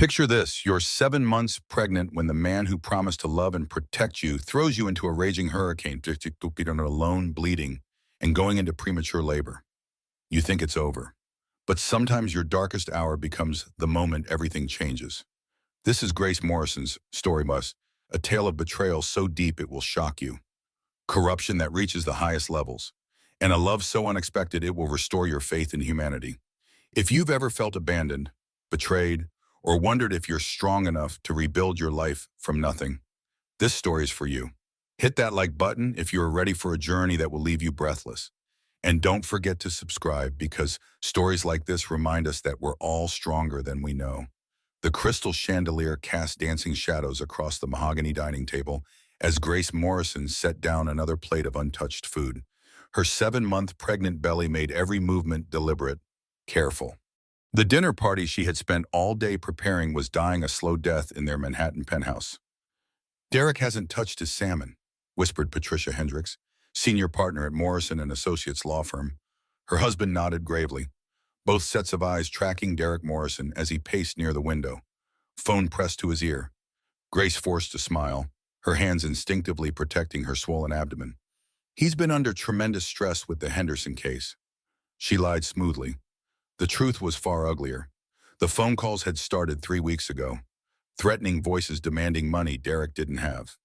Picture this, you're 7 months pregnant when the man who promised to love and protect you throws you into a raging hurricane, alone, bleeding, and going into premature labor. You think it's over. But sometimes your darkest hour becomes the moment everything changes. This is Grace Morrison's story bus, a tale of betrayal so deep it will shock you, corruption that reaches the highest levels, and a love so unexpected it will restore your faith in humanity. If you've ever felt abandoned, betrayed, or wondered if you're strong enough to rebuild your life from nothing, this story is for you. Hit that like button if you are ready for a journey that will leave you breathless. And don't forget to subscribe because stories like this remind us that we're all stronger than we know. The crystal chandelier cast dancing shadows across the mahogany dining table as Grace Morrison set down another plate of untouched food. Her 7-month pregnant belly made every movement deliberate, careful. The dinner party she had spent all day preparing was dying a slow death in their Manhattan penthouse. "Derek hasn't touched his salmon," whispered Patricia Hendricks, senior partner at Morrison and Associates law firm. Her husband nodded gravely, both sets of eyes tracking Derek Morrison as he paced near the window, phone pressed to his ear. Grace forced a smile, her hands instinctively protecting her swollen abdomen. "He's been under tremendous stress with the Henderson case." She lied smoothly. The truth was far uglier. The phone calls had started 3 weeks ago, threatening voices demanding money Derek didn't have.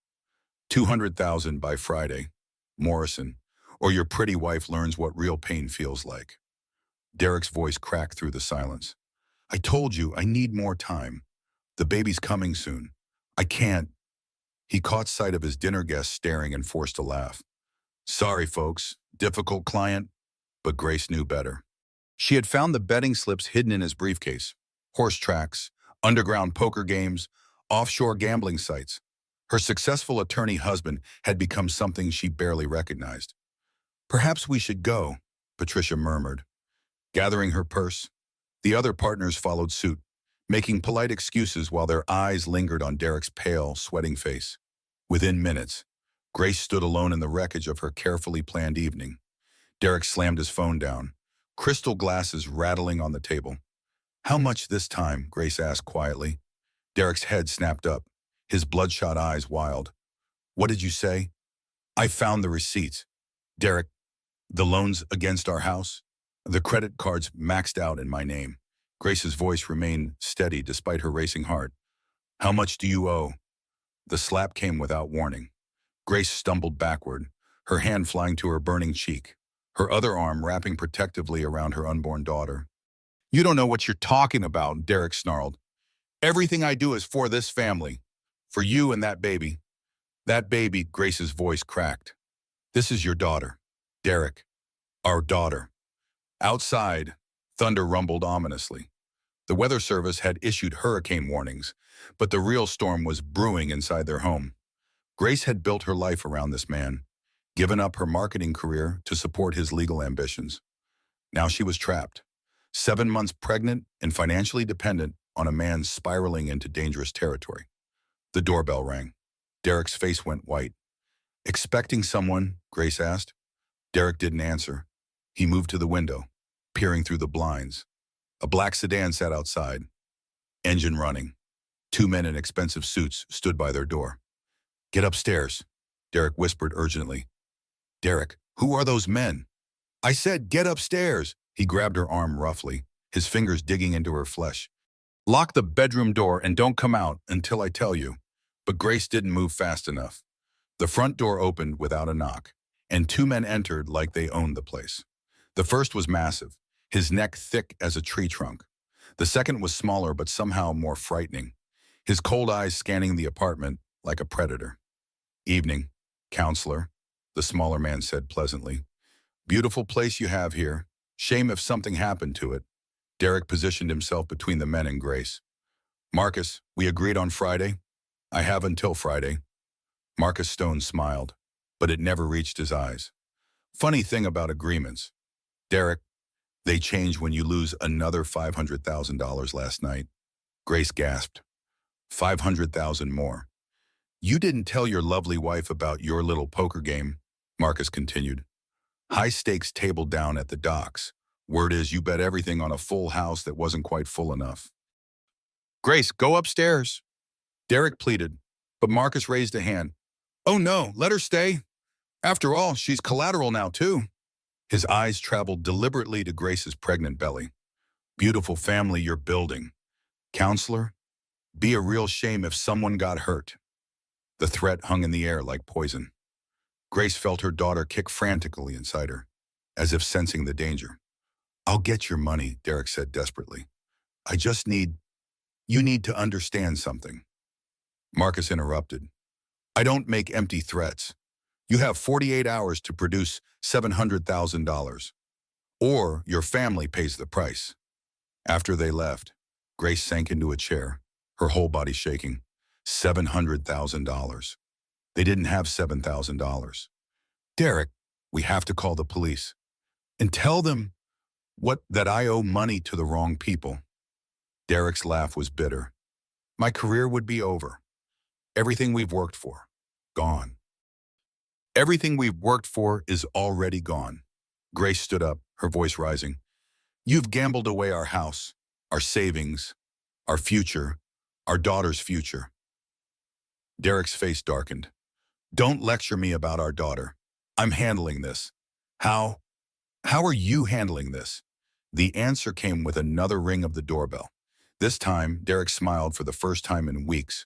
200,000 by Friday, Morrison, or your pretty wife learns what real pain feels like. Derek's voice cracked through the silence. "I told you I need more time. The baby's coming soon. I can't." He caught sight of his dinner guests staring and forced a laugh. "Sorry, folks, difficult client," but Grace knew better. She had found the betting slips hidden in his briefcase. Horse tracks, underground poker games, offshore gambling sites. Her successful attorney husband had become something she barely recognized. "Perhaps we should go," Patricia murmured. Gathering her purse, the other partners followed suit, making polite excuses while their eyes lingered on Derek's pale, sweating face. Within minutes, Grace stood alone in the wreckage of her carefully planned evening. Derek slammed his phone down, crystal glasses rattling on the table. "How much this time?" Grace asked quietly. Derek's head snapped up, his bloodshot eyes wild. "What did you say?" "I found the receipts." "Derek, the loans against our house?" "The credit cards maxed out in my name." Grace's voice remained steady despite her racing heart. "How much do you owe?" The slap came without warning. Grace stumbled backward, her hand flying to her burning cheek, her other arm wrapping protectively around her unborn daughter. "You don't know what you're talking about," Derek snarled. "Everything I do is for this family, for you and that baby." "That baby," Grace's voice cracked. "This is your daughter, Derek, our daughter." Outside, thunder rumbled ominously. The weather service had issued hurricane warnings, but the real storm was brewing inside their home. Grace had built her life around this man, given up her marketing career to support his legal ambitions. Now she was trapped, 7 months pregnant and financially dependent on a man spiraling into dangerous territory. The doorbell rang. Derek's face went white. "Expecting someone?" Grace asked. Derek didn't answer. He moved to the window, peering through the blinds. A black sedan sat outside, engine running. 2 men in expensive suits stood by their door. "Get upstairs," Derek whispered urgently. "Derek, who are those men?" "I said get upstairs." He grabbed her arm roughly, his fingers digging into her flesh. "Lock the bedroom door and don't come out until I tell you." But Grace didn't move fast enough. The front door opened without a knock, and 2 men entered like they owned the place. The first was massive, his neck thick as a tree trunk. The second was smaller but somehow more frightening, his cold eyes scanning the apartment like a predator. "Evening, counselor," the smaller man said pleasantly. "Beautiful place you have here. Shame if something happened to it." Derek positioned himself between the men and Grace. "Marcus, we agreed on Friday?" "I have until Friday." Marcus Stone smiled, but it never reached his eyes. "Funny thing about agreements, Derek, they change when you lose another $500,000 last night." Grace gasped. 500,000 more. "You didn't tell your lovely wife about your little poker game," Marcus continued. "High stakes table down at the docks. Word is you bet everything on a full house that wasn't quite full enough." Grace, go upstairs. Derek pleaded, but Marcus raised a hand. Oh no, let her stay. After all, she's collateral now too. His eyes traveled deliberately to Grace's pregnant belly. Beautiful family you're building. Counselor, be a real shame if someone got hurt. The threat hung in the air like poison. Grace felt her daughter kick frantically inside her, as if sensing the danger. I'll get your money, Derek said desperately. You need to understand something. Marcus interrupted. I don't make empty threats. You have 48 hours to produce $700,000, or your family pays the price. After they left, Grace sank into a chair, her whole body shaking. $700,000. They didn't have $7,000. Derek, we have to call the police and tell them that I owe money to the wrong people. Derek's laugh was bitter. My career would be over. Everything we've worked for, gone. Everything we've worked for is already gone. Grace stood up, her voice rising. You've gambled away our house, our savings, our future, our daughter's future. Derek's face darkened. Don't lecture me about our daughter. I'm handling this. How are you handling this? The answer came with another ring of the doorbell. This time, Derek smiled for the first time in weeks.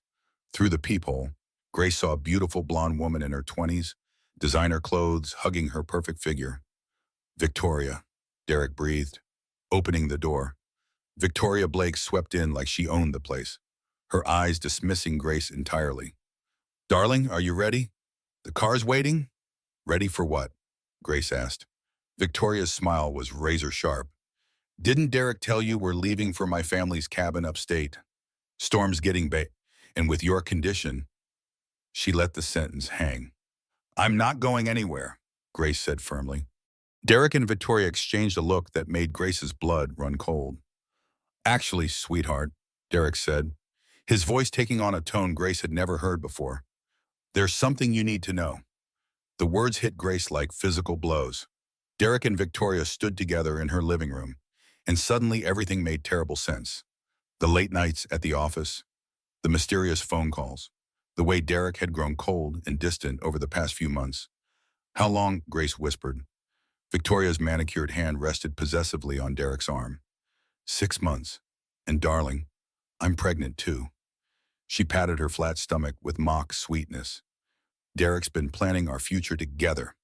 Through the peephole, Grace saw a beautiful blonde woman in her 20s, designer clothes hugging her perfect figure. Victoria, Derek breathed, opening the door. Victoria Blake swept in like she owned the place, her eyes dismissing Grace entirely. Darling, are you ready? The car's waiting? Ready for what? Grace asked. Victoria's smile was razor sharp. Didn't Derek tell you we're leaving for my family's cabin upstate? Storm's getting bait, and with your condition, she let the sentence hang. I'm not going anywhere, Grace said firmly. Derek and Victoria exchanged a look that made Grace's blood run cold. Actually, sweetheart, Derek said, his voice taking on a tone Grace had never heard before. There's something you need to know. The words hit Grace like physical blows. Derek and Victoria stood together in her living room, and suddenly everything made terrible sense. The late nights at the office, the mysterious phone calls, the way Derek had grown cold and distant over the past few months. How long? Grace whispered. Victoria's manicured hand rested possessively on Derek's arm. 6 months. And darling, I'm pregnant too. She patted her flat stomach with mock sweetness. Derek's been planning our future together.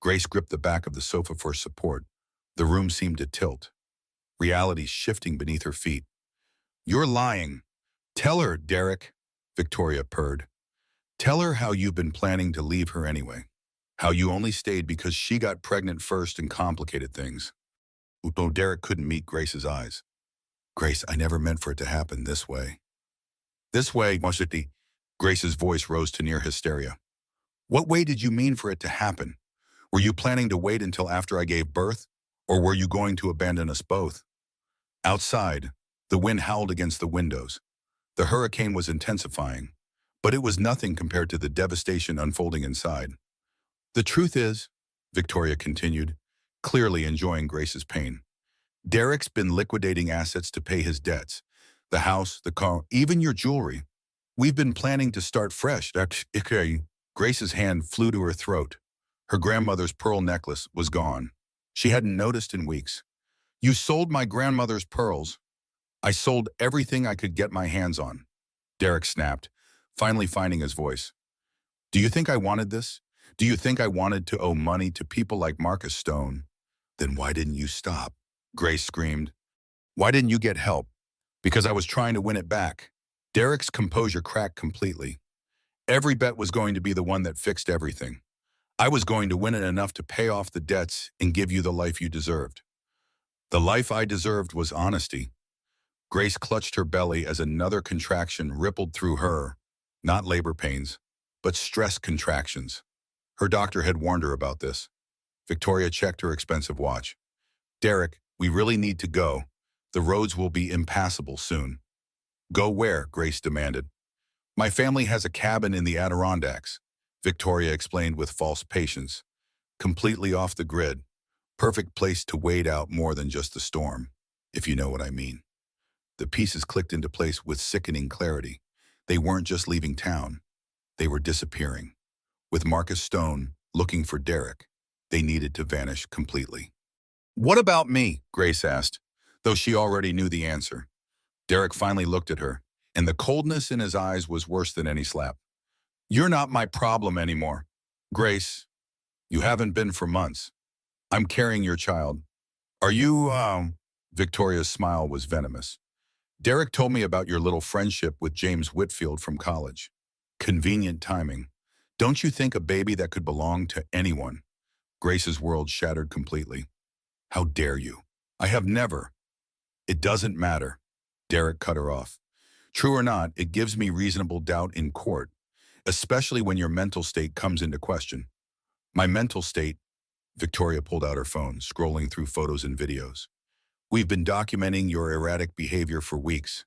Grace gripped the back of the sofa for support. The room seemed to tilt, reality shifting beneath her feet. You're lying. Tell her, Derek, Victoria purred. Tell her how you've been planning to leave her anyway. How you only stayed because she got pregnant first and complicated things. Though Derek couldn't meet Grace's eyes. Grace, I never meant for it to happen this way. This way, Moshiti. Grace's voice rose to near hysteria. What way did you mean for it to happen? Were you planning to wait until after I gave birth? Or were you going to abandon us both? Outside, the wind howled against the windows. The hurricane was intensifying, but it was nothing compared to the devastation unfolding inside. The truth is, Victoria continued, clearly enjoying Grace's pain, Derek's been liquidating assets to pay his debts. The house, the car, even your jewelry. We've been planning to start fresh. Grace's hand flew to her throat. Her grandmother's pearl necklace was gone. She hadn't noticed in weeks. You sold my grandmother's pearls. I sold everything I could get my hands on. Derek snapped, finally finding his voice. Do you think I wanted this? Do you think I wanted to owe money to people like Marcus Stone? Then why didn't you stop? Grace screamed. Why didn't you get help? Because I was trying to win it back. Derek's composure cracked completely. Every bet was going to be the one that fixed everything. I was going to win it enough to pay off the debts and give you the life you deserved. The life I deserved was honesty. Grace clutched her belly as another contraction rippled through her, not labor pains, but stress contractions. Her doctor had warned her about this. Victoria checked her expensive watch. Derek, we really need to go. The roads will be impassable soon. Go where? Grace demanded. My family has a cabin in the Adirondacks, Victoria explained with false patience. Completely off the grid. Perfect place to wait out more than just the storm, if you know what I mean. The pieces clicked into place with sickening clarity. They weren't just leaving town. They were disappearing. With Marcus Stone looking for Derek, they needed to vanish completely. "What about me?" Grace asked, though she already knew the answer. Derek finally looked at her, and the coldness in his eyes was worse than any slap. "You're not my problem anymore. Grace, you haven't been for months. I'm carrying your child. Are you, Victoria's smile was venomous. "Derek told me about your little friendship with James Whitfield from college. Convenient timing. Don't you think a baby that could belong to anyone?" Grace's world shattered completely. "How dare you? I have never." "It doesn't matter." Derek cut her off. "True or not, it gives me reasonable doubt in court, especially when your mental state comes into question." "My mental state?" Victoria pulled out her phone, scrolling through photos and videos. "We've been documenting your erratic behavior for weeks.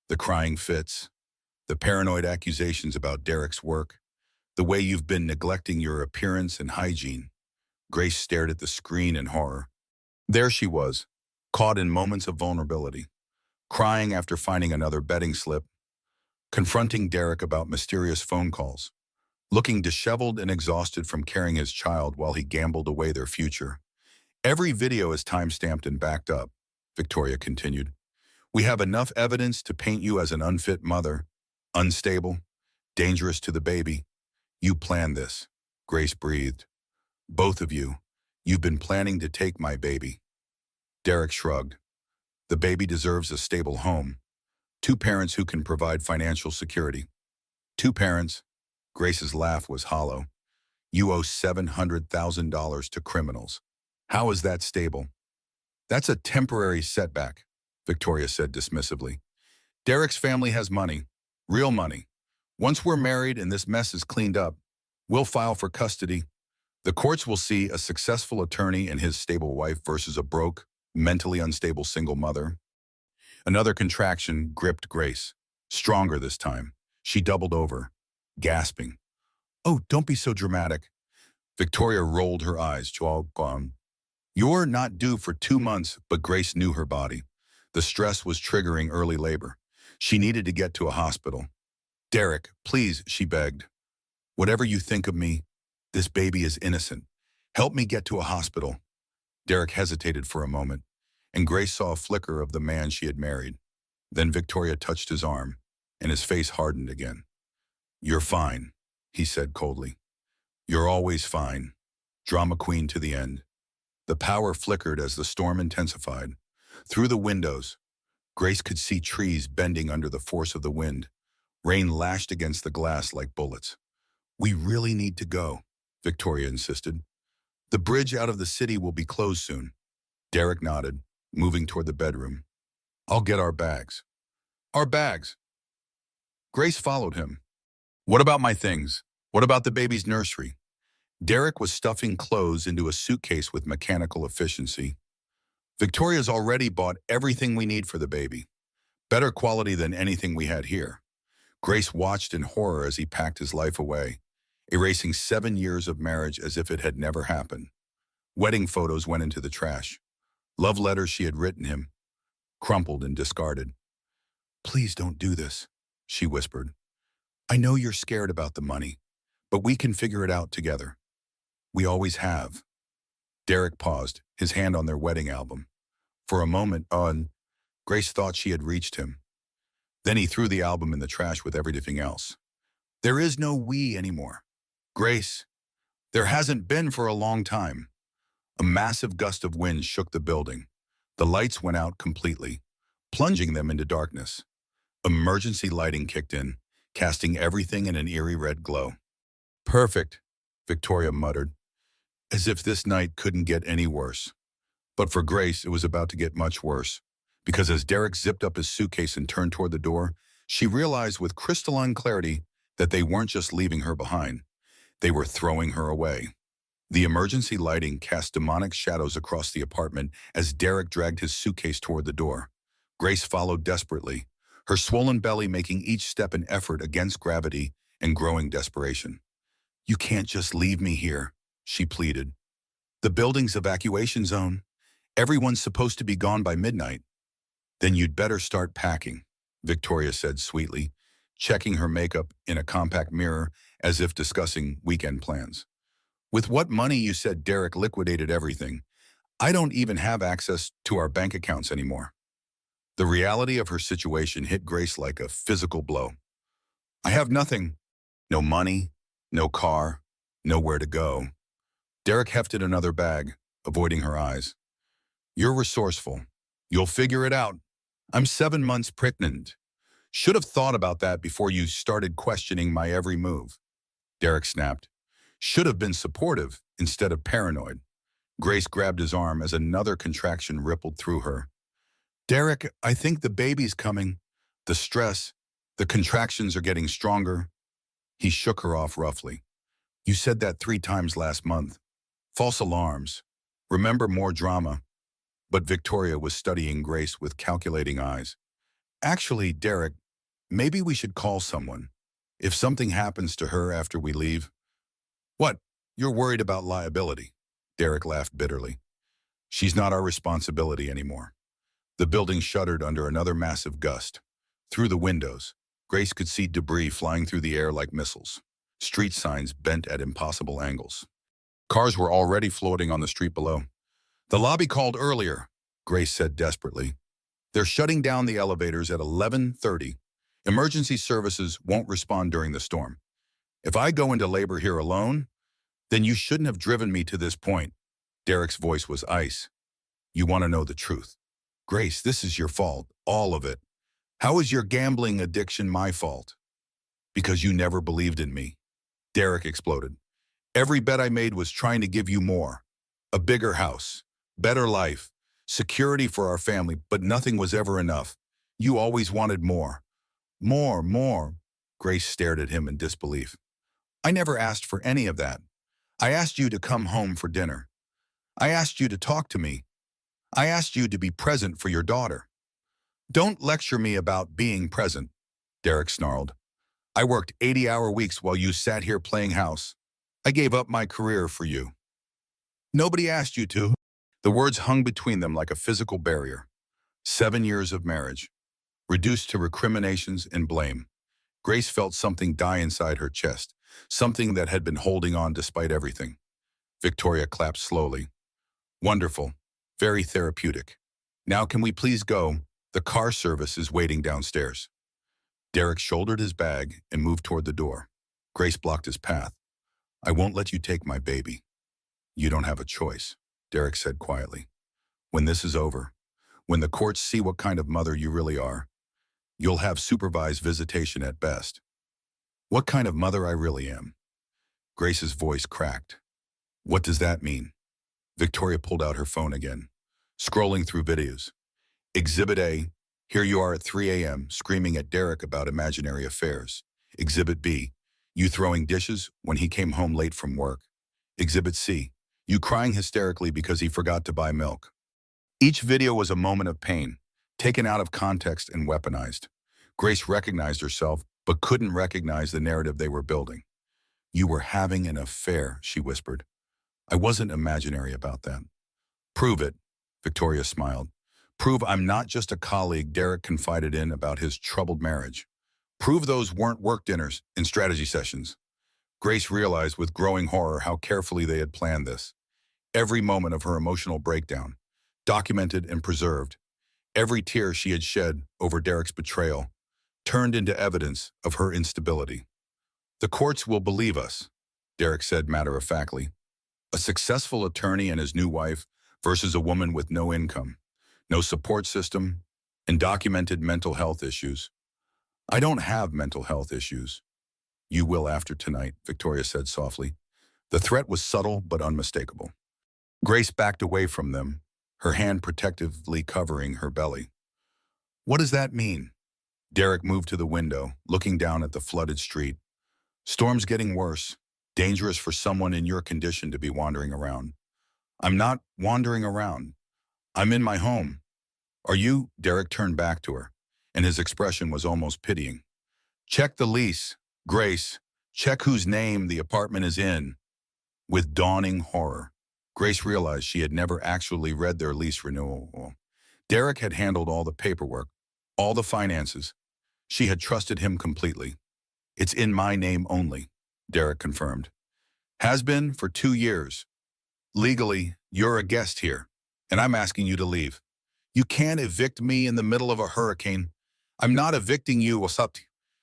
The crying fits, the paranoid accusations about Derek's work, the way you've been neglecting your appearance and hygiene." Grace stared at the screen in horror. There she was, caught in moments of vulnerability, crying after finding another betting slip, confronting Derek about mysterious phone calls, looking disheveled and exhausted from carrying his child while he gambled away their future. "Every video is time-stamped and backed up," Victoria continued. "We have enough evidence to paint you as an unfit mother, unstable, dangerous to the baby. You planned this." Grace breathed. "Both of you. You've been planning to take my baby." Derek shrugged. "The baby deserves a stable home. Two parents who can provide financial security." "Two parents?" Grace's laugh was hollow. "You owe $700,000 to criminals. How is that stable?" "That's a temporary setback," Victoria said dismissively. "Derek's family has money, real money. Once we're married and this mess is cleaned up, we'll file for custody. The courts will see a successful attorney and his stable wife versus a broke, mentally unstable single mother." Another contraction gripped Grace, stronger this time. She doubled over, gasping. "Oh, don't be so dramatic." Victoria rolled her eyes, jaw gone. "You're not due for 2 months," but Grace knew her body. The stress was triggering early labor. She needed to get to a hospital. "Derek, please," she begged. "Whatever you think of me, this baby is innocent. Help me get to a hospital." Derek hesitated for a moment, and Grace saw a flicker of the man she had married. Then Victoria touched his arm, and his face hardened again. "You're fine," he said coldly. "You're always fine. Drama queen to the end." The power flickered as the storm intensified. Through the windows, Grace could see trees bending under the force of the wind. Rain lashed against the glass like bullets. "We really need to go," Victoria insisted. "The bridge out of the city will be closed soon." Derek nodded, moving toward the bedroom. "I'll get our bags." "Our bags?" Grace followed him. "What about my things? What about the baby's nursery?" Derek was stuffing clothes into a suitcase with mechanical efficiency. "Victoria's already bought everything we need for the baby. Better quality than anything we had here." Grace watched in horror as he packed his life away, erasing 7 years of marriage as if it had never happened. Wedding photos went into the trash. Love letters she had written him, crumpled and discarded. "Please don't do this," she whispered. "I know you're scared about the money, but we can figure it out together. We always have." Derek paused, his hand on their wedding album. For a moment, Grace thought she had reached him. Then he threw the album in the trash with everything else. "There is no we anymore. Grace, there hasn't been for a long time." A massive gust of wind shook the building. The lights went out completely, plunging them into darkness. Emergency lighting kicked in, casting everything in an eerie red glow. "Perfect," Victoria muttered, as if this night couldn't get any worse. But for Grace, it was about to get much worse, because as Derek zipped up his suitcase and turned toward the door, she realized with crystalline clarity that they weren't just leaving her behind. They were throwing her away. The emergency lighting cast demonic shadows across the apartment as Derek dragged his suitcase toward the door. Grace followed desperately, her swollen belly making each step an effort against gravity and growing desperation. "You can't just leave me here," she pleaded. "The building's evacuation zone. Everyone's supposed to be gone by midnight." Then you'd better start packing, Victoria said sweetly, checking her makeup in a compact mirror as if discussing weekend plans. With what money you said Derek liquidated everything, I don't even have access to our bank accounts anymore. The reality of her situation hit Grace like a physical blow. I have nothing. No money, no car, nowhere to go. Derek hefted another bag, avoiding her eyes. You're resourceful. You'll figure it out. I'm 7 months pregnant. Should have thought about that before you started questioning my every move. Derek snapped. Should have been supportive instead of paranoid. Grace grabbed his arm as another contraction rippled through her. Derek, I think the baby's coming. The stress, the contractions are getting stronger. He shook her off roughly. You said that 3 times last month. False alarms. Remember more drama. But Victoria was studying Grace with calculating eyes. Actually, Derek, maybe we should call someone. If something happens to her after we leave. What? You're worried about liability. Derek laughed bitterly. She's not our responsibility anymore. The building shuddered under another massive gust. Through the windows, Grace could see debris flying through the air like missiles. Street signs bent at impossible angles. Cars were already floating on the street below. The lobby called earlier, Grace said desperately. They're shutting down the elevators at 11:30. Emergency services won't respond during the storm. If I go into labor here alone, then you shouldn't have driven me to this point. Derek's voice was ice. You want to know the truth. Grace, this is your fault, all of it. How is your gambling addiction my fault? Because you never believed in me. Derek exploded. Every bet I made was trying to give you more. A bigger house, better life, security for our family, but nothing was ever enough. You always wanted more. More, more. Grace stared at him in disbelief. I never asked for any of that. I asked you to come home for dinner. I asked you to talk to me. I asked you to be present for your daughter. Don't lecture me about being present, Derek snarled. I worked 80-hour weeks while you sat here playing house. I gave up my career for you. Nobody asked you to. The words hung between them like a physical barrier. 7 years of marriage, reduced to recriminations and blame. Grace felt something die inside her chest, something that had been holding on despite everything. Victoria clapped slowly. Wonderful. Very therapeutic. Now can we please go? The car service is waiting downstairs. Derek shouldered his bag and moved toward the door. Grace blocked his path. I won't let you take my baby. You don't have a choice, Derek said quietly. When this is over, when the courts see what kind of mother you really are, you'll have supervised visitation at best. What kind of mother I really am? Grace's voice cracked. What does that mean? Victoria pulled out her phone again, scrolling through videos. Exhibit A, here you are at 3 a.m. screaming at Derek about imaginary affairs. Exhibit B, you throwing dishes when he came home late from work. Exhibit C, you crying hysterically because he forgot to buy milk. Each video was a moment of pain, taken out of context and weaponized. Grace recognized herself, but couldn't recognize the narrative they were building. You were having an affair, she whispered. I wasn't imaginary about that. Prove it, Victoria smiled. Prove I'm not just a colleague Derek confided in about his troubled marriage. Prove those weren't work dinners and strategy sessions. Grace realized with growing horror how carefully they had planned this. Every moment of her emotional breakdown, documented and preserved. Every tear she had shed over Derek's betrayal, turned into evidence of her instability. The courts will believe us, Derek said matter-of-factly. A successful attorney and his new wife versus a woman with no income, no support system, and documented mental health issues. I don't have mental health issues. You will after tonight, Victoria said softly. The threat was subtle but unmistakable. Grace backed away from them, her hand protectively covering her belly. What does that mean? Derek moved to the window, looking down at the flooded street. Storm's getting worse. Dangerous for someone in your condition to be wandering around. I'm not wandering around. I'm in my home. Are you? Derek turned back to her, and his expression was almost pitying. Check the lease, Grace. Check whose name the apartment is in. With dawning horror, Grace realized she had never actually read their lease renewal. Derek had handled all the paperwork, all the finances. She had trusted him completely. It's in my name only, Derek confirmed. Has been for 2 years. Legally, you're a guest here, and I'm asking you to leave. You can't evict me in the middle of a hurricane. I'm not evicting you, Wasapti.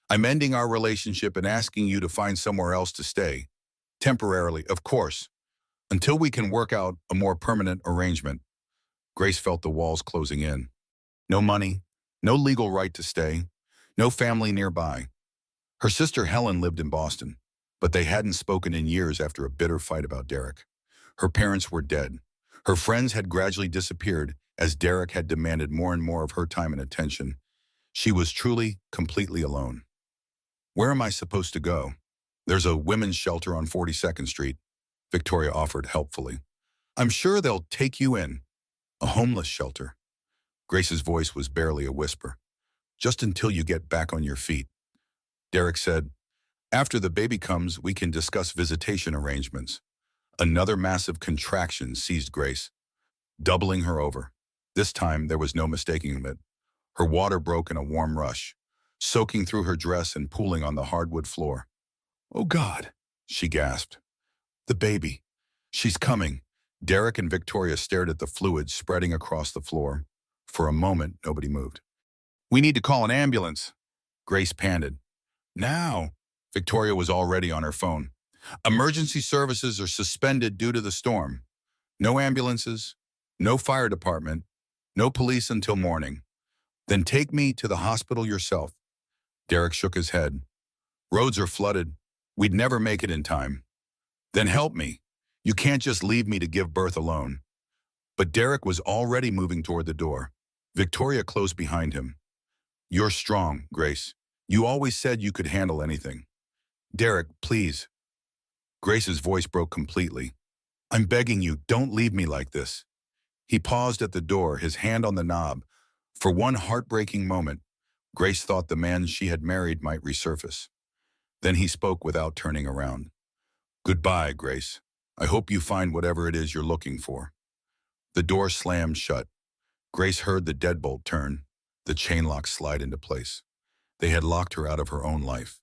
I'm ending our relationship and asking you to find somewhere else to stay. Temporarily, of course, until we can work out a more permanent arrangement. Grace felt the walls closing in. No money, no legal right to stay, no family nearby. Her sister Helen lived in Boston, but they hadn't spoken in years after a bitter fight about Derek. Her parents were dead. Her friends had gradually disappeared as Derek had demanded more and more of her time and attention. She was truly, completely alone. Where am I supposed to go? There's a women's shelter on 42nd Street, Victoria offered helpfully. I'm sure they'll take you in. A homeless shelter. Grace's voice was barely a whisper. Just until you get back on your feet. Derek said, after the baby comes, we can discuss visitation arrangements. Another massive contraction seized Grace, doubling her over. This time, there was no mistaking it. Her water broke in a warm rush, soaking through her dress and pooling on the hardwood floor. Oh God, she gasped. The baby. She's coming. Derek and Victoria stared at the fluid spreading across the floor. For a moment, nobody moved. We need to call an ambulance, Grace panted. Now, Victoria was already on her phone. Emergency services are suspended due to the storm. No ambulances, no fire department, no police until morning. Then take me to the hospital yourself. Derek shook his head. Roads are flooded. We'd never make it in time. Then help me. You can't just leave me to give birth alone. But Derek was already moving toward the door. Victoria closed behind him. You're strong, Grace. You always said you could handle anything. Derek, please. Grace's voice broke completely. I'm begging you, don't leave me like this. He paused at the door, his hand on the knob. For one heartbreaking moment, Grace thought the man she had married might resurface. Then he spoke without turning around. Goodbye, Grace. I hope you find whatever it is you're looking for. The door slammed shut. Grace heard the deadbolt turn, the chain lock slide into place. They had locked her out of her own life.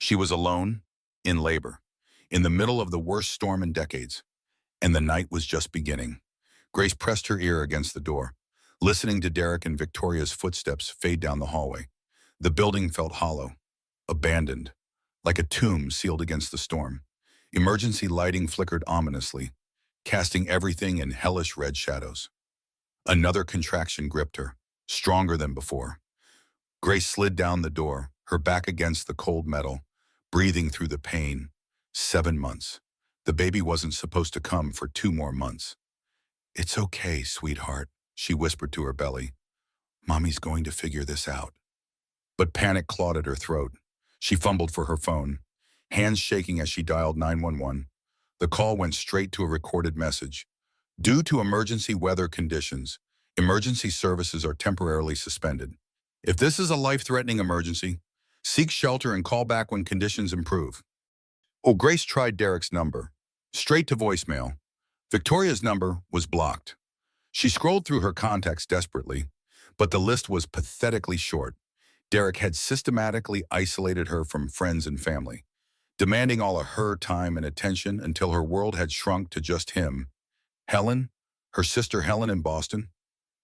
She was alone, in labor, in the middle of the worst storm in decades, and the night was just beginning. Grace pressed her ear against the door, listening to Derek and Victoria's footsteps fade down the hallway. The building felt hollow, abandoned, like a tomb sealed against the storm. Emergency lighting flickered ominously, casting everything in hellish red shadows. Another contraction gripped her, stronger than before. Grace slid down the door, her back against the cold metal, breathing through the pain. 7 months. The baby wasn't supposed to come for 2 more months. It's okay, sweetheart, she whispered to her belly. Mommy's going to figure this out. But panic clawed at her throat. She fumbled for her phone, hands shaking as she dialed 911. The call went straight to a recorded message. Due to emergency weather conditions, emergency services are temporarily suspended. If this is a life-threatening emergency, seek shelter and call back when conditions improve. Oh, Grace tried Derek's number. Straight to voicemail. Victoria's number was blocked. She scrolled through her contacts desperately, but the list was pathetically short. Derek had systematically isolated her from friends and family, demanding all of her time and attention until her world had shrunk to just him. Helen, her sister Helen in Boston,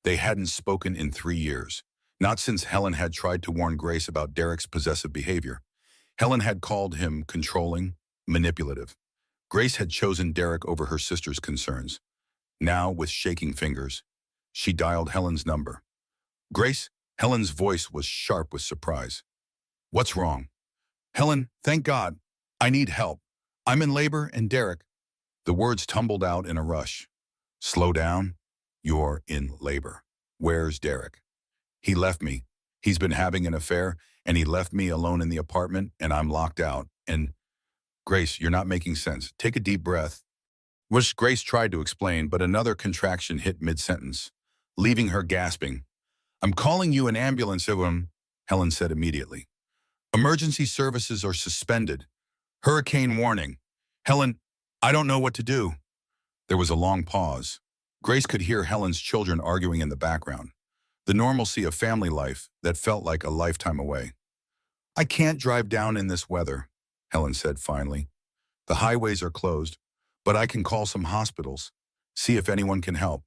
they hadn't spoken in 3 years. Not since Helen had tried to warn Grace about Derek's possessive behavior. Helen had called him controlling, manipulative. Grace had chosen Derek over her sister's concerns. Now, with shaking fingers, she dialed Helen's number. Grace, Helen's voice was sharp with surprise. What's wrong? Helen, thank God. I need help. I'm in labor and Derek. The words tumbled out in a rush. Slow down. You're in labor. Where's Derek? He left me. He's been having an affair, and he left me alone in the apartment, and I'm locked out. And Grace, you're not making sense. Take a deep breath. Which Grace tried to explain, but another contraction hit mid-sentence, leaving her gasping. I'm calling you an ambulance, Helen said immediately. Emergency services are suspended. Hurricane warning. Helen, I don't know what to do. There was a long pause. Grace could hear Helen's children arguing in the background. the normalcy of family life that felt like a lifetime away. I can't drive down in this weather, Helen said finally. The highways are closed, but I can call some hospitals, see if anyone can help.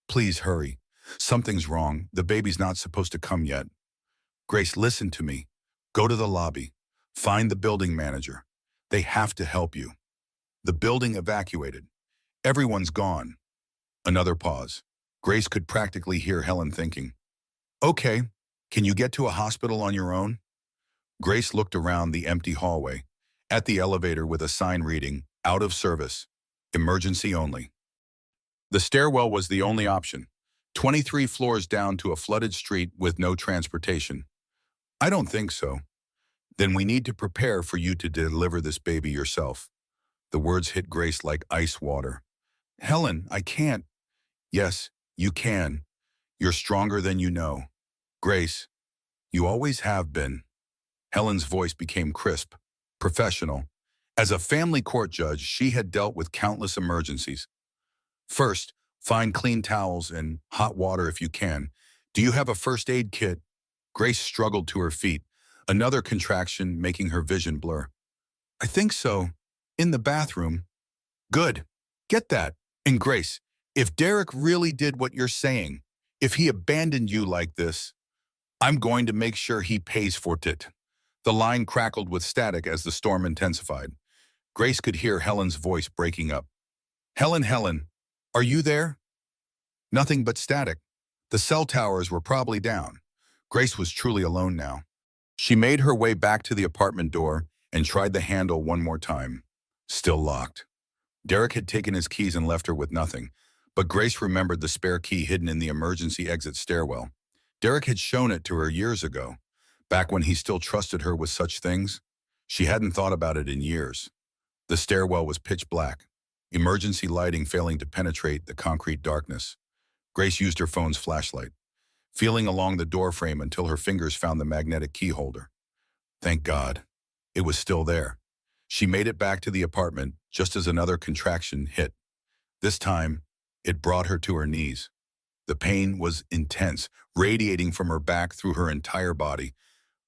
Please hurry. Something's wrong. The baby's not supposed to come yet. Grace, listen to me. Go to the lobby. Find the building manager. They have to help you. The building evacuated. Everyone's gone. Another pause. Grace could practically hear Helen thinking, okay, can you get to a hospital on your own? Grace looked around the empty hallway, at the elevator with a sign reading, out of service, emergency only. The stairwell was the only option, 23 floors down to a flooded street with no transportation. I don't think so. Then we need to prepare for you to deliver this baby yourself. The words hit Grace like ice water. Helen, I can't. Yes, you can. You're stronger than you know. Grace, you always have been. Helen's voice became crisp, professional. As a family court judge, she had dealt with countless emergencies. First, find clean towels and hot water if you can. Do you have a first aid kit? Grace struggled to her feet, another contraction making her vision blur. I think so. In the bathroom. Good. Get that. And Grace, if Derek really did what you're saying, if he abandoned you like this, I'm going to make sure he pays for it. The line crackled with static as the storm intensified. Grace could hear Helen's voice breaking up. Helen, are you there? Nothing but static. The cell towers were probably down. Grace was truly alone now. She made her way back to the apartment door and tried the handle one more time. Still locked. Derek had taken his keys and left her with nothing, but Grace remembered the spare key hidden in the emergency exit stairwell. Derek had shown it to her years ago, back when he still trusted her with such things. She hadn't thought about it in years. The stairwell was pitch black, emergency lighting failing to penetrate the concrete darkness. Grace used her phone's flashlight, feeling along the door frame until her fingers found the magnetic key holder. Thank God. It was still there. She made it back to the apartment just as another contraction hit. This time, it brought her to her knees. The pain was intense, radiating from her back through her entire body.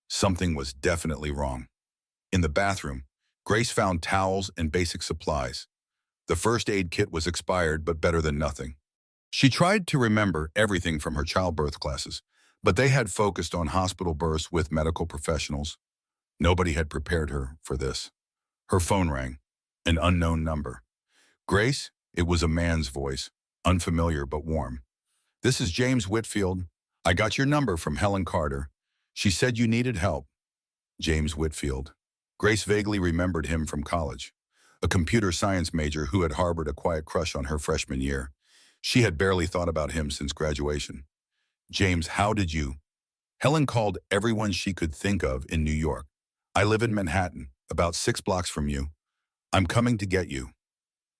Something was definitely wrong. In the bathroom, Grace found towels and basic supplies. The first aid kit was expired, but better than nothing. She tried to remember everything from her childbirth classes, but they had focused on hospital births with medical professionals. Nobody had prepared her for this. Her phone rang, an unknown number. Grace, it was a man's voice, unfamiliar but warm. This is James Whitfield. I got your number from Helen Carter. She said you needed help. James Whitfield. Grace vaguely remembered him from college, a computer science major who had harbored a quiet crush on her freshman year. She had barely thought about him since graduation. James, how did you? Helen called everyone she could think of in New York. I live in Manhattan, about 6 blocks from you. I'm coming to get you.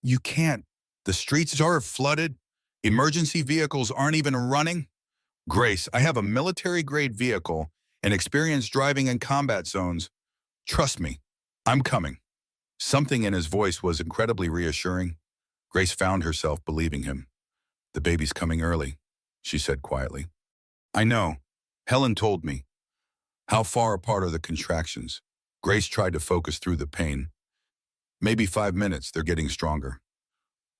You can't. The streets are flooded. Emergency vehicles aren't even running. Grace, I have a military-grade vehicle and experience driving in combat zones. Trust me, I'm coming. Something in his voice was incredibly reassuring. Grace found herself believing him. The baby's coming early, she said quietly. I know. Helen told me. How far apart are the contractions? Grace tried to focus through the pain. Maybe 5 minutes, they're getting stronger.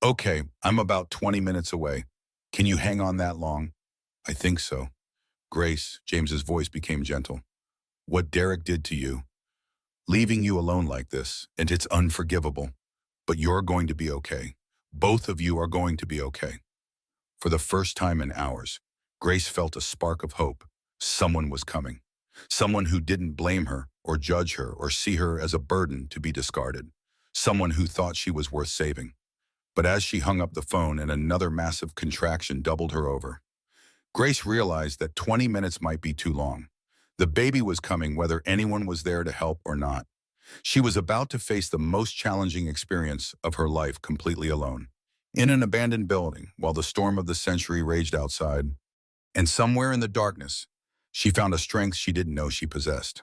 Okay, I'm about 20 minutes away. Can you hang on that long? I think so. Grace, James's voice became gentle. What Derek did to you, leaving you alone like this, and it's unforgivable. But you're going to be okay. Both of you are going to be okay. For the first time in hours, Grace felt a spark of hope. Someone was coming. Someone who didn't blame her or judge her or see her as a burden to be discarded. Someone who thought she was worth saving. But as she hung up the phone and another massive contraction doubled her over, Grace realized that 20 minutes might be too long. The baby was coming whether anyone was there to help or not. She was about to face the most challenging experience of her life completely alone. In an abandoned building, while the storm of the century raged outside, and somewhere in the darkness, she found a strength she didn't know she possessed.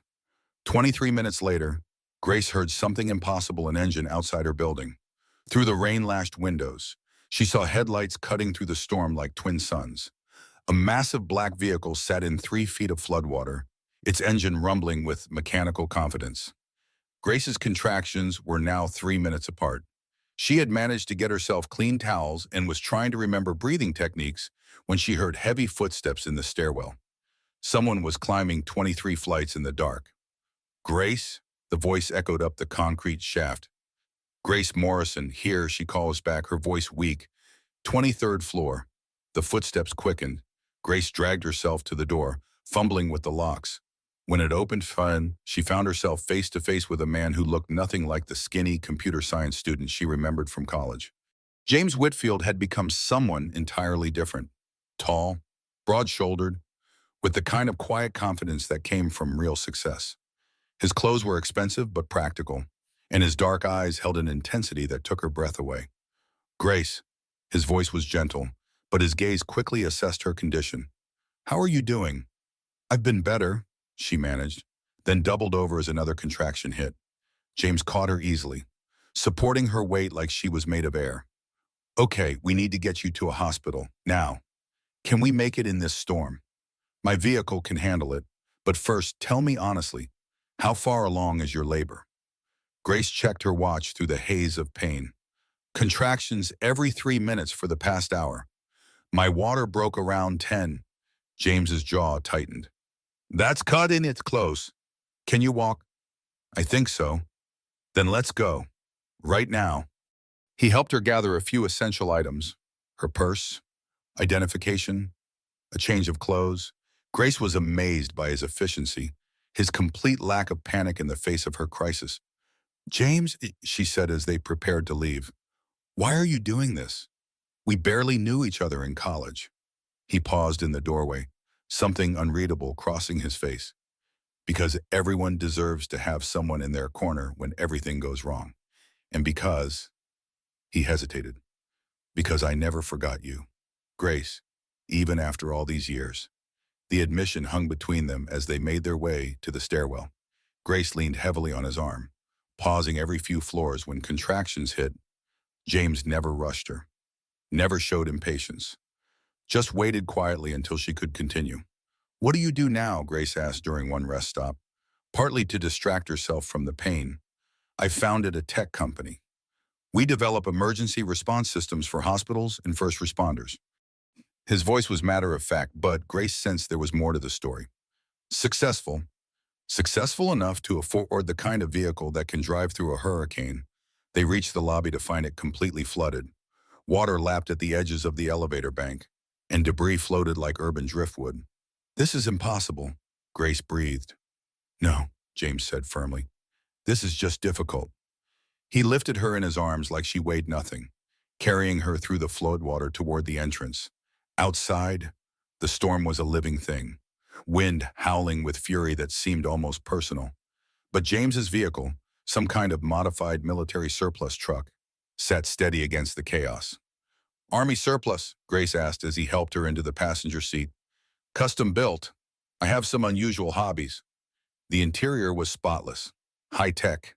23 minutes later, Grace heard something impossible, an engine outside her building. Through the rain-lashed windows, she saw headlights cutting through the storm like twin suns. A massive black vehicle sat in 3 feet of floodwater, its engine rumbling with mechanical confidence. Grace's contractions were now 3 minutes apart. She had managed to get herself clean towels and was trying to remember breathing techniques when she heard heavy footsteps in the stairwell. Someone was climbing 23 flights in the dark. Grace? The voice echoed up the concrete shaft. Grace Morrison, here, she calls back, her voice weak. 23rd floor. The footsteps quickened. Grace dragged herself to the door, fumbling with the locks. When it opened, she found herself face to face with a man who looked nothing like the skinny computer science student she remembered from college. James Whitfield had become someone entirely different. Tall, broad-shouldered, with the kind of quiet confidence that came from real success. His clothes were expensive but practical, and his dark eyes held an intensity that took her breath away. Grace. His voice was gentle, but his gaze quickly assessed her condition. How are you doing? I've been better, she managed, then doubled over as another contraction hit. James caught her easily, supporting her weight like she was made of air. Okay, we need to get you to a hospital, now. Can we make it in this storm? My vehicle can handle it, but first, tell me honestly, how far along is your labor? Grace checked her watch through the haze of pain. Contractions every 3 minutes for the past hour. My water broke around 10. James's jaw tightened. That's cut in, it's close. Can you walk? I think so. Then let's go. Right now. He helped her gather a few essential items. Her purse, identification, a change of clothes. Grace was amazed by his efficiency, his complete lack of panic in the face of her crisis. James, she said as they prepared to leave, why are you doing this? We barely knew each other in college. He paused in the doorway, something unreadable crossing his face. Because everyone deserves to have someone in their corner when everything goes wrong. And because, he hesitated, because I never forgot you. Grace, even after all these years. The admission hung between them as they made their way to the stairwell. Grace leaned heavily on his arm, pausing every few floors when contractions hit. James never rushed her, never showed impatience, just waited quietly until she could continue. What do you do now? Grace asked during one rest stop, partly to distract herself from the pain. I founded a tech company. We develop emergency response systems for hospitals and first responders. His voice was matter-of-fact, but Grace sensed there was more to the story. Successful. Successful enough to afford the kind of vehicle that can drive through a hurricane. They reached the lobby to find it completely flooded. Water lapped at the edges of the elevator bank, and debris floated like urban driftwood. This is impossible, Grace breathed. No, James said firmly. This is just difficult. He lifted her in his arms like she weighed nothing, carrying her through the floodwater toward the entrance. Outside, the storm was a living thing, wind howling with fury that seemed almost personal. But James's vehicle, some kind of modified military surplus truck, sat steady against the chaos. Army surplus, Grace asked as he helped her into the passenger seat. Custom built. I have some unusual hobbies. The interior was spotless, high-tech,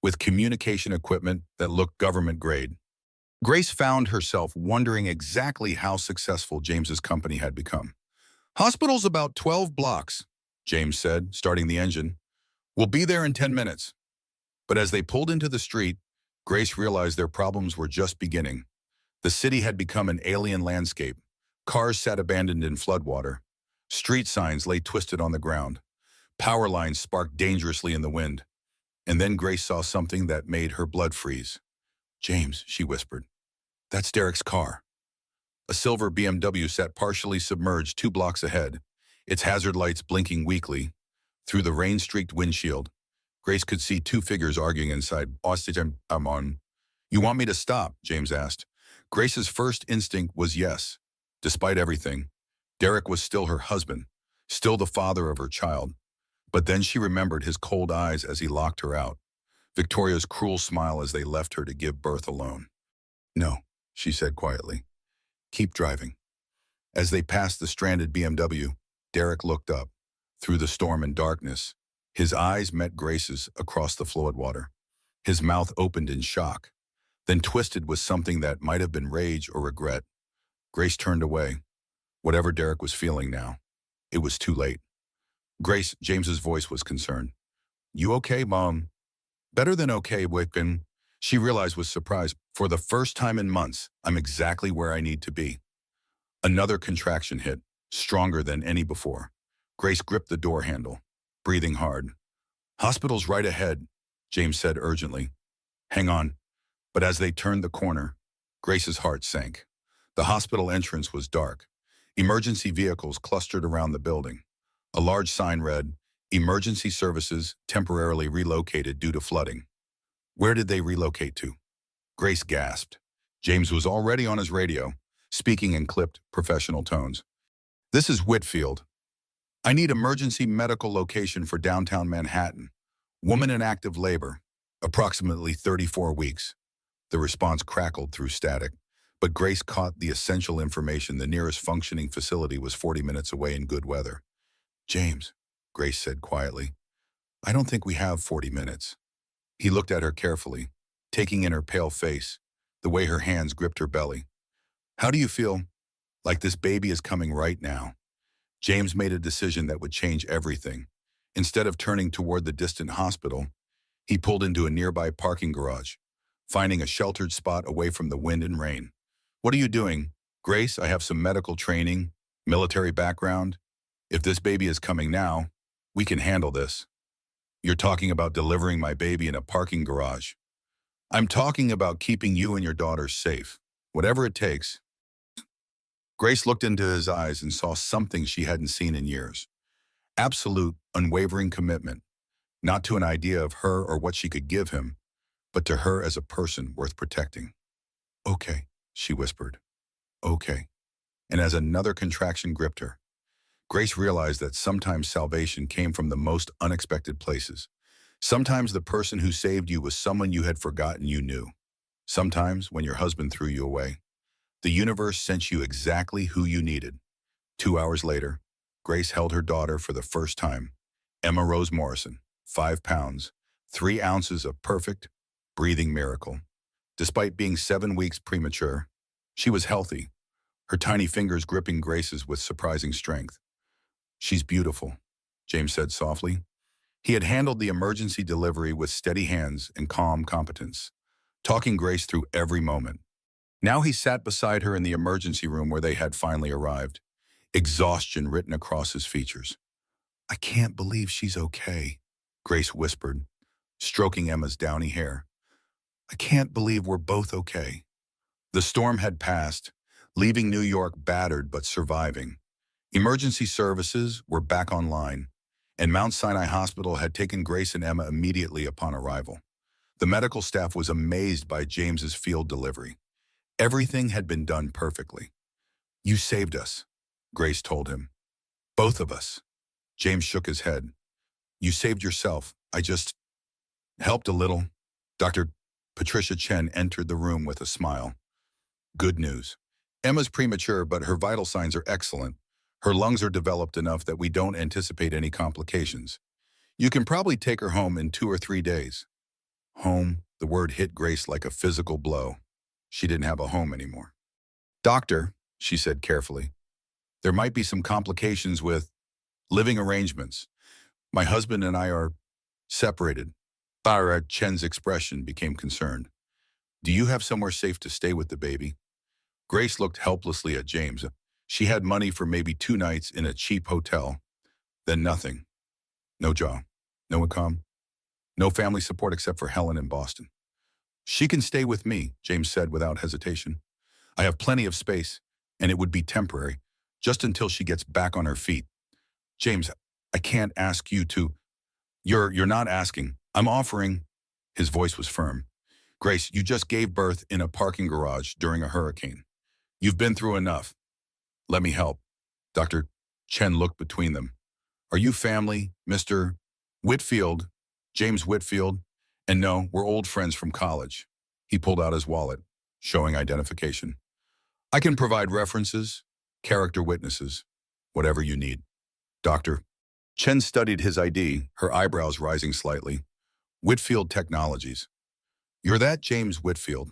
with communication equipment that looked government-grade. Grace found herself wondering exactly how successful James's company had become. Hospital's about 12 blocks, James said, starting the engine. We'll be there in 10 minutes. But as they pulled into the street, Grace realized their problems were just beginning. The city had become an alien landscape. Cars sat abandoned in floodwater. Street signs lay twisted on the ground. Power lines sparked dangerously in the wind. And then Grace saw something that made her blood freeze. James, she whispered. That's Derek's car. A silver BMW sat partially submerged 2 blocks ahead, its hazard lights blinking weakly. Through the rain-streaked windshield, Grace could see 2 figures arguing inside. I'm on. You want me to stop? James asked. Grace's first instinct was yes. Despite everything, Derek was still her husband, still the father of her child. But then she remembered his cold eyes as he locked her out, Victoria's cruel smile as they left her to give birth alone. No, she said quietly. Keep driving. As they passed the stranded BMW, Derek looked up. Through the storm and darkness, his eyes met Grace's across the floodwater. His mouth opened in shock, then twisted with something that might have been rage or regret. Grace turned away. whatever Derek was feeling now. It was too late. Grace, James's voice was concerned. You okay, Mom? Better than okay, Bitten. She realized with surprise. For the first time in months, I'm exactly where I need to be. Another contraction hit, stronger than any before. Grace gripped the door handle, breathing hard. Hospital's right ahead, James said urgently. Hang on. But as they turned the corner, Grace's heart sank. The hospital entrance was dark. Emergency vehicles clustered around the building. A large sign read, Emergency Services temporarily relocated due to flooding. Where did they relocate to? Grace gasped. James was already on his radio, speaking in clipped, professional tones. This is Whitfield. I need emergency medical location for downtown Manhattan. Woman in active labor, approximately 34 weeks. The response crackled through static, but Grace caught the essential information. The nearest functioning facility was 40 minutes away in good weather. James, Grace said quietly, I don't think we have 40 minutes. He looked at her carefully, taking in her pale face, the way her hands gripped her belly. How do you feel? Like this baby is coming right now. James made a decision that would change everything. Instead of turning toward the distant hospital, he pulled into a nearby parking garage, finding a sheltered spot away from the wind and rain. What are you doing? Grace, I have some medical training, military background. If this baby is coming now, we can handle this. You're talking about delivering my baby in a parking garage. I'm talking about keeping you and your daughter safe, whatever it takes. Grace looked into his eyes and saw something she hadn't seen in years. Absolute, unwavering commitment, not to an idea of her or what she could give him, but to her as a person worth protecting. Okay, she whispered. Okay. And as another contraction gripped her, Grace realized that sometimes salvation came from the most unexpected places. Sometimes the person who saved you was someone you had forgotten you knew. Sometimes, when your husband threw you away, the universe sent you exactly who you needed. 2 hours later, Grace held her daughter for the first time. Emma Rose Morrison, 5 pounds, 3 ounces of perfect, breathing miracle. Despite being 7 weeks premature, she was healthy, her tiny fingers gripping Grace's with surprising strength. She's beautiful, James said softly. He had handled the emergency delivery with steady hands and calm competence, talking Grace through every moment. Now he sat beside her in the emergency room where they had finally arrived, exhaustion written across his features. I can't believe she's okay, Grace whispered, stroking Emma's downy hair. I can't believe we're both okay. The storm had passed, leaving New York battered but surviving. Emergency services were back online, and Mount Sinai Hospital had taken Grace and Emma immediately upon arrival. The medical staff was amazed by James's field delivery. Everything had been done perfectly. You saved us, Grace told him. Both of us. James shook his head. You saved yourself. I just helped a little. Dr. Patricia Chen entered the room with a smile. Good news. Emma's premature, but her vital signs are excellent. Her lungs are developed enough that we don't anticipate any complications. You can probably take her home in 2 or 3 days. Home, the word hit Grace like a physical blow. She didn't have a home anymore. Doctor, she said carefully, there might be some complications with living arrangements. My husband and I are separated. Bara Chen's expression became concerned. Do you have somewhere safe to stay with the baby? Grace looked helplessly at James. She had money for maybe 2 nights in a cheap hotel, then nothing. No job, no income, no family support except for Helen in Boston. She can stay with me, James said without hesitation. I have plenty of space, and it would be temporary, just until she gets back on her feet. James, I can't ask you to. You're not asking. I'm offering. His voice was firm. Grace, you just gave birth in a parking garage during a hurricane. You've been through enough. Let me help. Dr. Chen looked between them. Are you family, Mr. Whitfield, James Whitfield? And no, we're old friends from college. He pulled out his wallet, showing identification. I can provide references, character witnesses, whatever you need. Doctor. Chen studied his ID, her eyebrows rising slightly. Whitfield Technologies. You're that James Whitfield.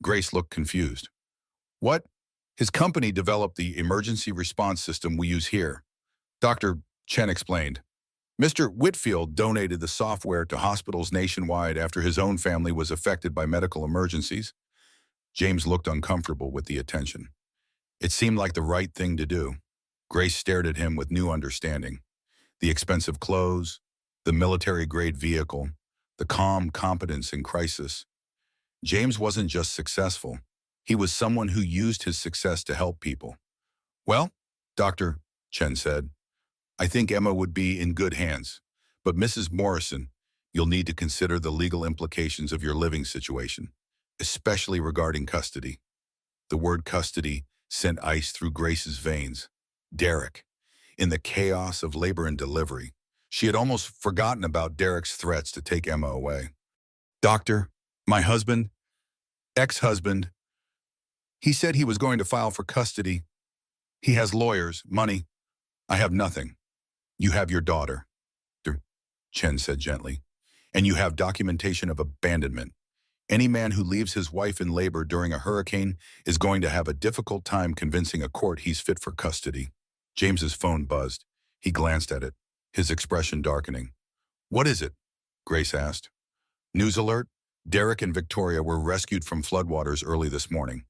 Grace looked confused. What? His company developed the emergency response system we use here. Dr. Chen explained. Mr. Whitfield donated the software to hospitals nationwide after his own family was affected by medical emergencies. James looked uncomfortable with the attention. It seemed like the right thing to do. Grace stared at him with new understanding. The expensive clothes, the military-grade vehicle, the calm competence in crisis. James wasn't just successful. He was someone who used his success to help people. Well, Dr. Chen said, I think Emma would be in good hands. But Mrs. Morrison, you'll need to consider the legal implications of your living situation, especially regarding custody. The word custody sent ice through Grace's veins. Derek. In the chaos of labor and delivery, she had almost forgotten about Derek's threats to take Emma away. Doctor, my husband, ex-husband, he said he was going to file for custody. He has lawyers, money. I have nothing. You have your daughter, Dr. Chen said gently, and you have documentation of abandonment. Any man who leaves his wife in labor during a hurricane is going to have a difficult time convincing a court he's fit for custody. James's phone buzzed. He glanced at it, his expression darkening. What is it? Grace asked. News alert. Derek and Victoria were rescued from floodwaters early this morning.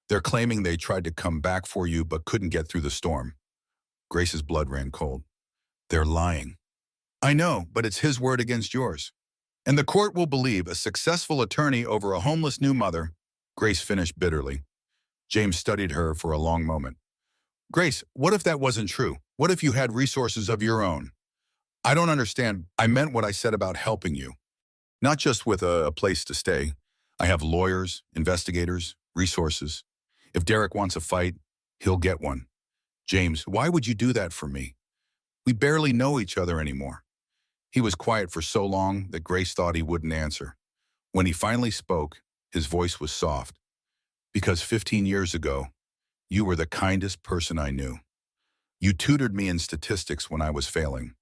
They're claiming they tried to come back for you but couldn't get through the storm. Grace's blood ran cold. They're lying. I know, but it's his word against yours. And the court will believe a successful attorney over a homeless new mother, Grace finished bitterly. James studied her for a long moment. Grace, what if that wasn't true? What if you had resources of your own? I don't understand. I meant what I said about helping you. Not just with a place to stay. I have lawyers, investigators, resources. If Derek wants a fight, he'll get one. James, why would you do that for me? We barely know each other anymore. He was quiet for so long that Grace thought he wouldn't answer. When he finally spoke, his voice was soft. Because 15 years ago, you were the kindest person I knew. You tutored me in statistics when I was failing.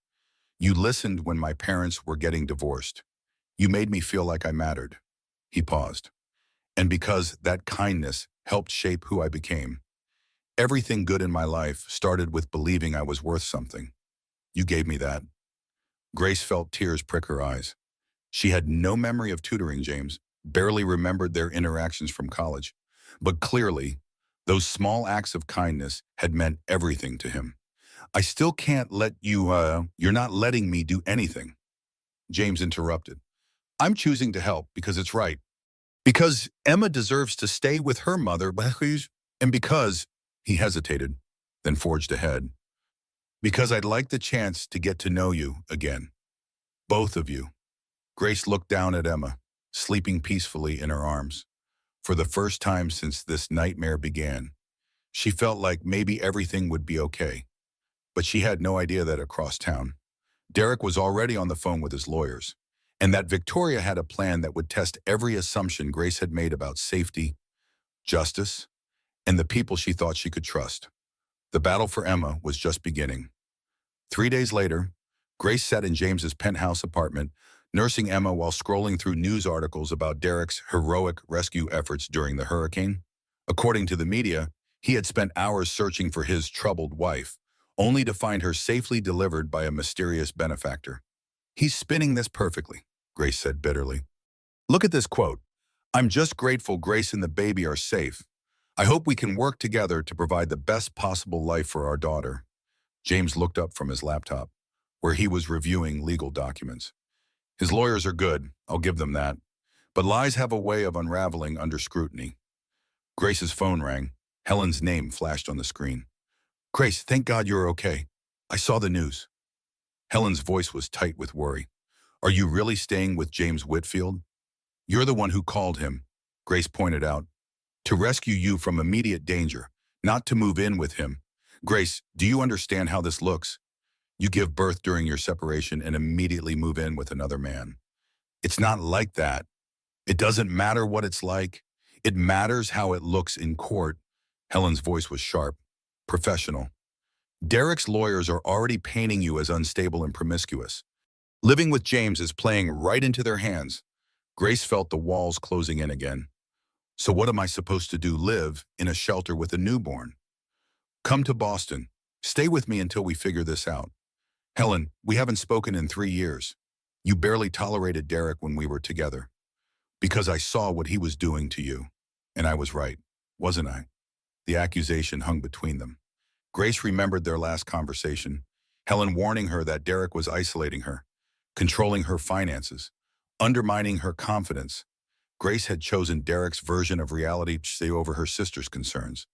You listened when my parents were getting divorced. You made me feel like I mattered. He paused. And because that kindness helped shape who I became. Everything good in my life started with believing I was worth something. You gave me that. Grace felt tears prick her eyes. She had no memory of tutoring James, barely remembered their interactions from college. But clearly, those small acts of kindness had meant everything to him. I still can't let you, you're not letting me do anything. James interrupted. I'm choosing to help because it's right. Because Emma deserves to stay with her mother, and because, he hesitated, then forged ahead. Because I'd like the chance to get to know you again. Both of you. Grace looked down at Emma, sleeping peacefully in her arms. For the first time since this nightmare began, she felt like maybe everything would be okay. But she had no idea that across town, Derek was already on the phone with his lawyers, and that Victoria had a plan that would test every assumption Grace had made about safety, justice, and the people she thought she could trust. The battle for Emma was just beginning. 3 days later, Grace sat in James's penthouse apartment, nursing Emma while scrolling through news articles about Derek's heroic rescue efforts during the hurricane. According to the media, he had spent hours searching for his troubled wife, only to find her safely delivered by a mysterious benefactor. He's spinning this perfectly, Grace said bitterly. Look at this quote. I'm just grateful Grace and the baby are safe. I hope we can work together to provide the best possible life for our daughter. James looked up from his laptop, where he was reviewing legal documents. His lawyers are good, I'll give them that. But lies have a way of unraveling under scrutiny. Grace's phone rang. Helen's name flashed on the screen. Grace, thank God you're okay. I saw the news. Helen's voice was tight with worry. Are you really staying with James Whitfield? You're the one who called him, Grace pointed out, to rescue you from immediate danger, not to move in with him. Grace, do you understand how this looks? You give birth during your separation and immediately move in with another man. It's not like that. It doesn't matter what it's like. It matters how it looks in court. Helen's voice was sharp, professional. Derek's lawyers are already painting you as unstable and promiscuous. Living with James is playing right into their hands. Grace felt the walls closing in again. So what am I supposed to do? Live in a shelter with a newborn? Come to Boston. Stay with me until we figure this out. Helen, we haven't spoken in 3 years. You barely tolerated Derek when we were together. Because I saw what he was doing to you. And I was right, wasn't I? The accusation hung between them. Grace remembered their last conversation, Helen warning her that Derek was isolating her, controlling her finances, undermining her confidence. Grace had chosen Derek's version of reality to stay over her sister's concerns.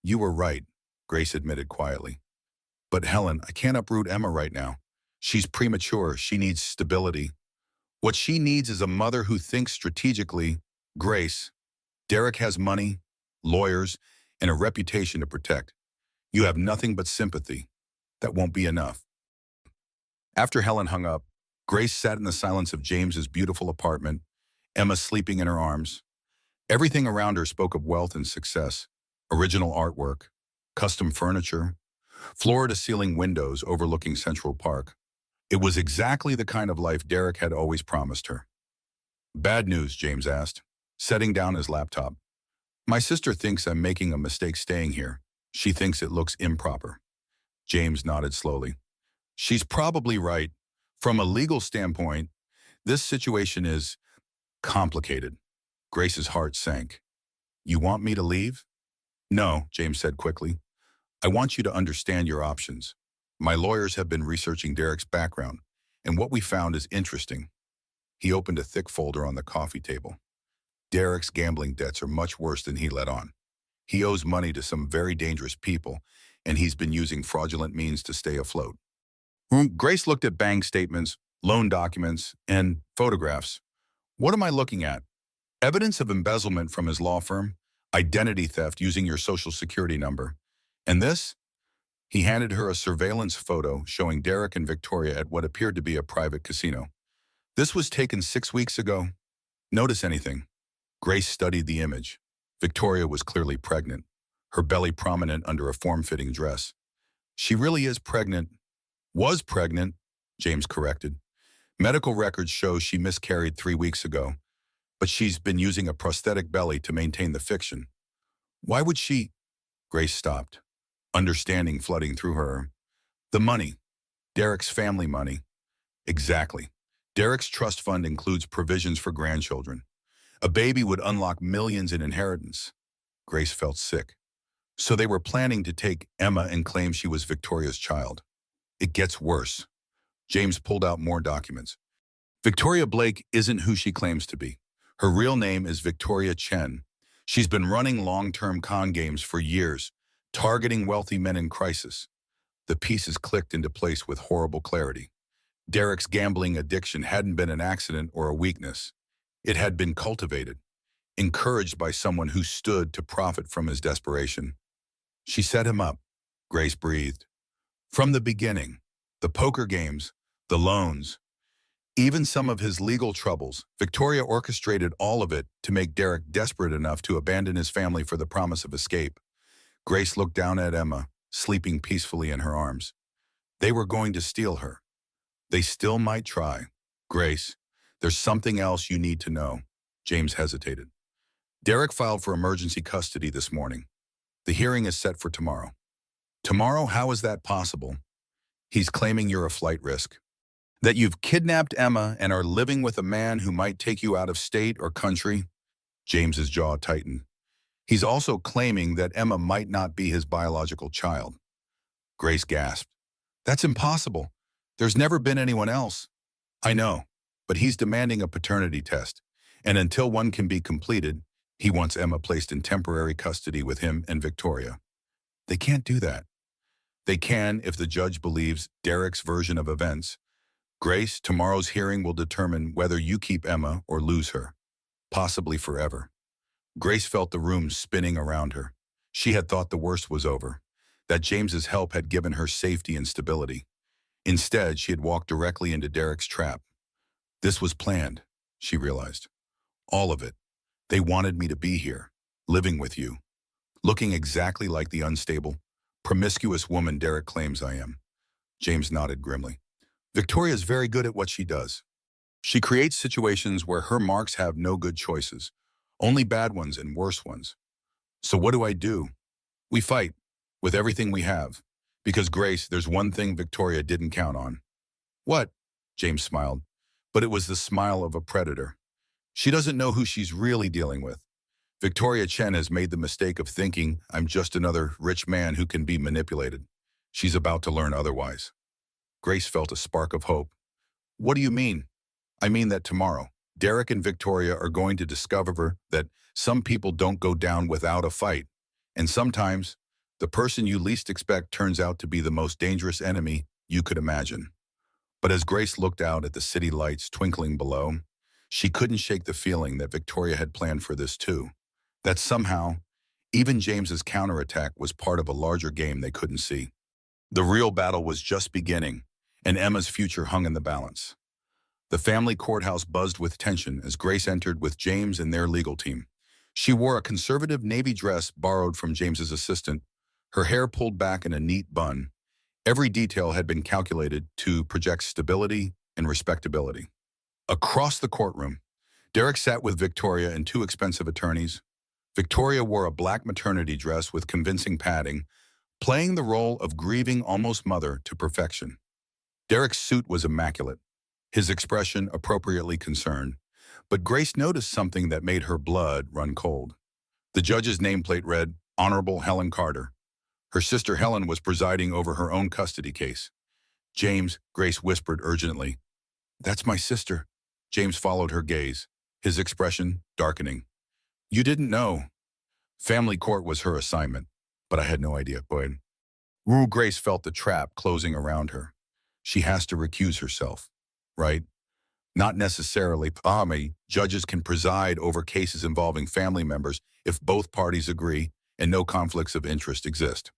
You were right, Grace admitted quietly. But Helen, I can't uproot Emma right now. She's premature. She needs stability. What she needs is a mother who thinks strategically. Grace, Derek has money, lawyers, and a reputation to protect. You have nothing but sympathy. That won't be enough. After Helen hung up, Grace sat in the silence of James's beautiful apartment, Emma sleeping in her arms. Everything around her spoke of wealth and success, original artwork, custom furniture, floor-to-ceiling windows overlooking Central Park. It was exactly the kind of life Derek had always promised her. Bad news, James asked, setting down his laptop. My sister thinks I'm making a mistake staying here. She thinks it looks improper. James nodded slowly. She's probably right. From a legal standpoint, this situation is complicated. Grace's heart sank. You want me to leave? No, James said quickly. I want you to understand your options. My lawyers have been researching Derek's background, and what we found is interesting. He opened a thick folder on the coffee table. Derek's gambling debts are much worse than he let on. He owes money to some very dangerous people, and he's been using fraudulent means to stay afloat. Grace looked at bank statements, loan documents, and photographs. What am I looking at? Evidence of embezzlement from his law firm, identity theft using your social security number. And this? He handed her a surveillance photo showing Derek and Victoria at what appeared to be a private casino. This was taken 6 weeks ago. Notice anything? Grace studied the image. Victoria was clearly pregnant, her belly prominent under a form-fitting dress. She really is pregnant. Was pregnant, James corrected. Medical records show she miscarried 3 weeks ago, but she's been using a prosthetic belly to maintain the fiction. Why would she? Grace stopped, understanding flooding through her. The money. Derek's family money. Exactly. Derek's trust fund includes provisions for grandchildren. A baby would unlock millions in inheritance. Grace felt sick. So they were planning to take Emma and claim she was Victoria's child. It gets worse. James pulled out more documents. Victoria Blake isn't who she claims to be. Her real name is Victoria Chen. She's been running long-term con games for years, targeting wealthy men in crisis. The pieces clicked into place with horrible clarity. Derek's gambling addiction hadn't been an accident or a weakness. It had been cultivated, encouraged by someone who stood to profit from his desperation. She set him up, Grace breathed. From the beginning, the poker games, the loans, even some of his legal troubles, Victoria orchestrated all of it to make Derek desperate enough to abandon his family for the promise of escape. Grace looked down at Emma, sleeping peacefully in her arms. They were going to steal her. They still might try. Grace, there's something else you need to know. James hesitated. Derek filed for emergency custody this morning. The hearing is set for tomorrow. Tomorrow? How is that possible? He's claiming you're a flight risk. That you've kidnapped Emma and are living with a man who might take you out of state or country. James's jaw tightened. He's also claiming that Emma might not be his biological child. Grace gasped. That's impossible. There's never been anyone else. I know, but he's demanding a paternity test, and until one can be completed, he wants Emma placed in temporary custody with him and Victoria. They can't do that. They can if the judge believes Derek's version of events. Grace, tomorrow's hearing will determine whether you keep Emma or lose her, possibly forever. Grace felt the room spinning around her. She had thought the worst was over, that James's help had given her safety and stability. Instead, she had walked directly into Derek's trap. This was planned, she realized. All of it. They wanted me to be here, living with you, looking exactly like the unstable, promiscuous woman Derek claims I am. James nodded grimly. Victoria's very good at what she does. She creates situations where her marks have no good choices. Only bad ones and worse ones. So what do I do? We fight, with everything we have. Because Grace, there's one thing Victoria didn't count on. What? James smiled. But it was the smile of a predator. She doesn't know who she's really dealing with. Victoria Chen has made the mistake of thinking I'm just another rich man who can be manipulated. She's about to learn otherwise. Grace felt a spark of hope. What do you mean? I mean that tomorrow, Derek and Victoria are going to discover that some people don't go down without a fight. And sometimes, the person you least expect turns out to be the most dangerous enemy you could imagine. But as Grace looked out at the city lights twinkling below, she couldn't shake the feeling that Victoria had planned for this too. That somehow, even James's counterattack was part of a larger game they couldn't see. The real battle was just beginning, and Emma's future hung in the balance. The family courthouse buzzed with tension as Grace entered with James and their legal team. She wore a conservative navy dress borrowed from James's assistant, her hair pulled back in a neat bun. Every detail had been calculated to project stability and respectability. Across the courtroom, Derek sat with Victoria and two expensive attorneys. Victoria wore a black maternity dress with convincing padding, playing the role of grieving almost mother to perfection. Derek's suit was immaculate, his expression appropriately concerned, but Grace noticed something that made her blood run cold. The judge's nameplate read, Honorable Helen Carter. Her sister Helen was presiding over her own custody case. James, Grace whispered urgently. That's my sister. James followed her gaze, his expression darkening. You didn't know. Family court was her assignment, but I had no idea, Boyd. Grace felt the trap closing around her. She has to recuse herself, right? Not necessarily. Judges can preside over cases involving family members if both parties agree and no conflicts of interest exist.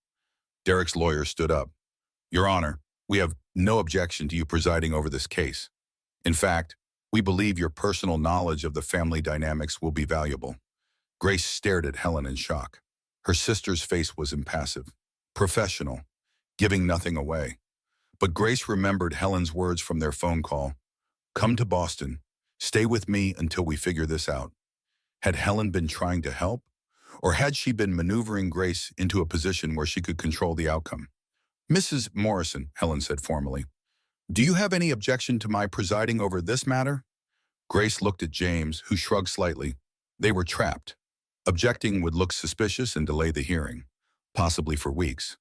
Derek's lawyer stood up. Your Honor, we have no objection to you presiding over this case. In fact, we believe your personal knowledge of the family dynamics will be valuable. Grace stared at Helen in shock. Her sister's face was impassive, professional, giving nothing away. But Grace remembered Helen's words from their phone call. Come to Boston. Stay with me until we figure this out. Had Helen been trying to help? Or had she been maneuvering Grace into a position where she could control the outcome? Mrs. Morrison, Helen said formally, do you have any objection to my presiding over this matter? Grace looked at James, who shrugged slightly. They were trapped. Objecting would look suspicious and delay the hearing, possibly for weeks.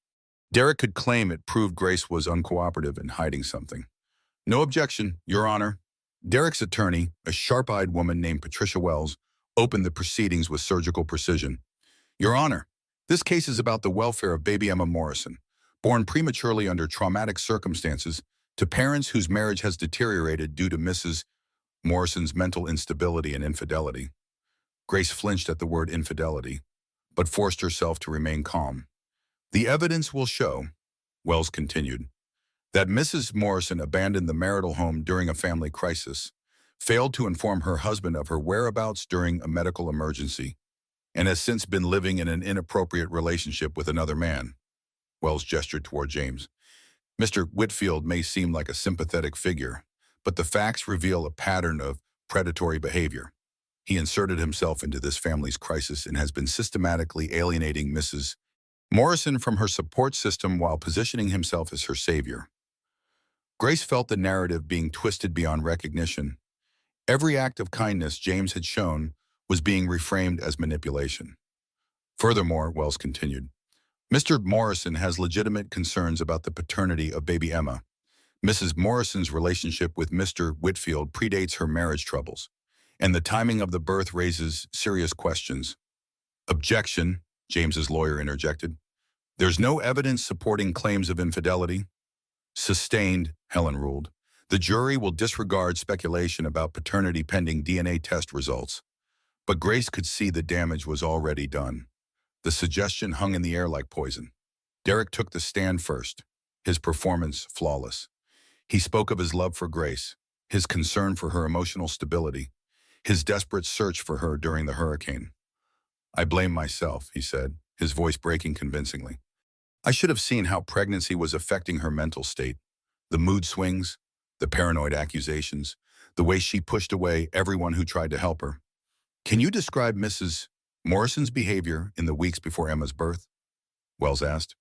Derek could claim it proved Grace was uncooperative and hiding something. No objection, Your Honor. Derek's attorney, a sharp-eyed woman named Patricia Wells, opened the proceedings with surgical precision. Your Honor, this case is about the welfare of baby Emma Morrison, born prematurely under traumatic circumstances to parents whose marriage has deteriorated due to Mrs. Morrison's mental instability and infidelity. Grace flinched at the word infidelity, but forced herself to remain calm. The evidence will show, Wells continued, that Mrs. Morrison abandoned the marital home during a family crisis, failed to inform her husband of her whereabouts during a medical emergency, and has since been living in an inappropriate relationship with another man. Wells gestured toward James. Mr. Whitfield may seem like a sympathetic figure, but the facts reveal a pattern of predatory behavior. He inserted himself into this family's crisis and has been systematically alienating Mrs. Morrison from her support system while positioning himself as her savior. Grace felt the narrative being twisted beyond recognition. Every act of kindness James had shown was being reframed as manipulation. Furthermore, Wells continued, Mr. Morrison has legitimate concerns about the paternity of baby Emma. Mrs. Morrison's relationship with Mr. Whitfield predates her marriage troubles, and the timing of the birth raises serious questions. Objection, James's lawyer interjected. There's no evidence supporting claims of infidelity. Sustained, Helen ruled. The jury will disregard speculation about paternity pending DNA test results. But Grace could see the damage was already done. The suggestion hung in the air like poison. Derek took the stand first, his performance flawless. He spoke of his love for Grace, his concern for her emotional stability, his desperate search for her during the hurricane. I blame myself, he said, his voice breaking convincingly. I should have seen how pregnancy was affecting her mental state. The mood swings, the paranoid accusations, the way she pushed away everyone who tried to help her. Can you describe Mrs. Morrison's behavior in the weeks before Emma's birth? Wells asked.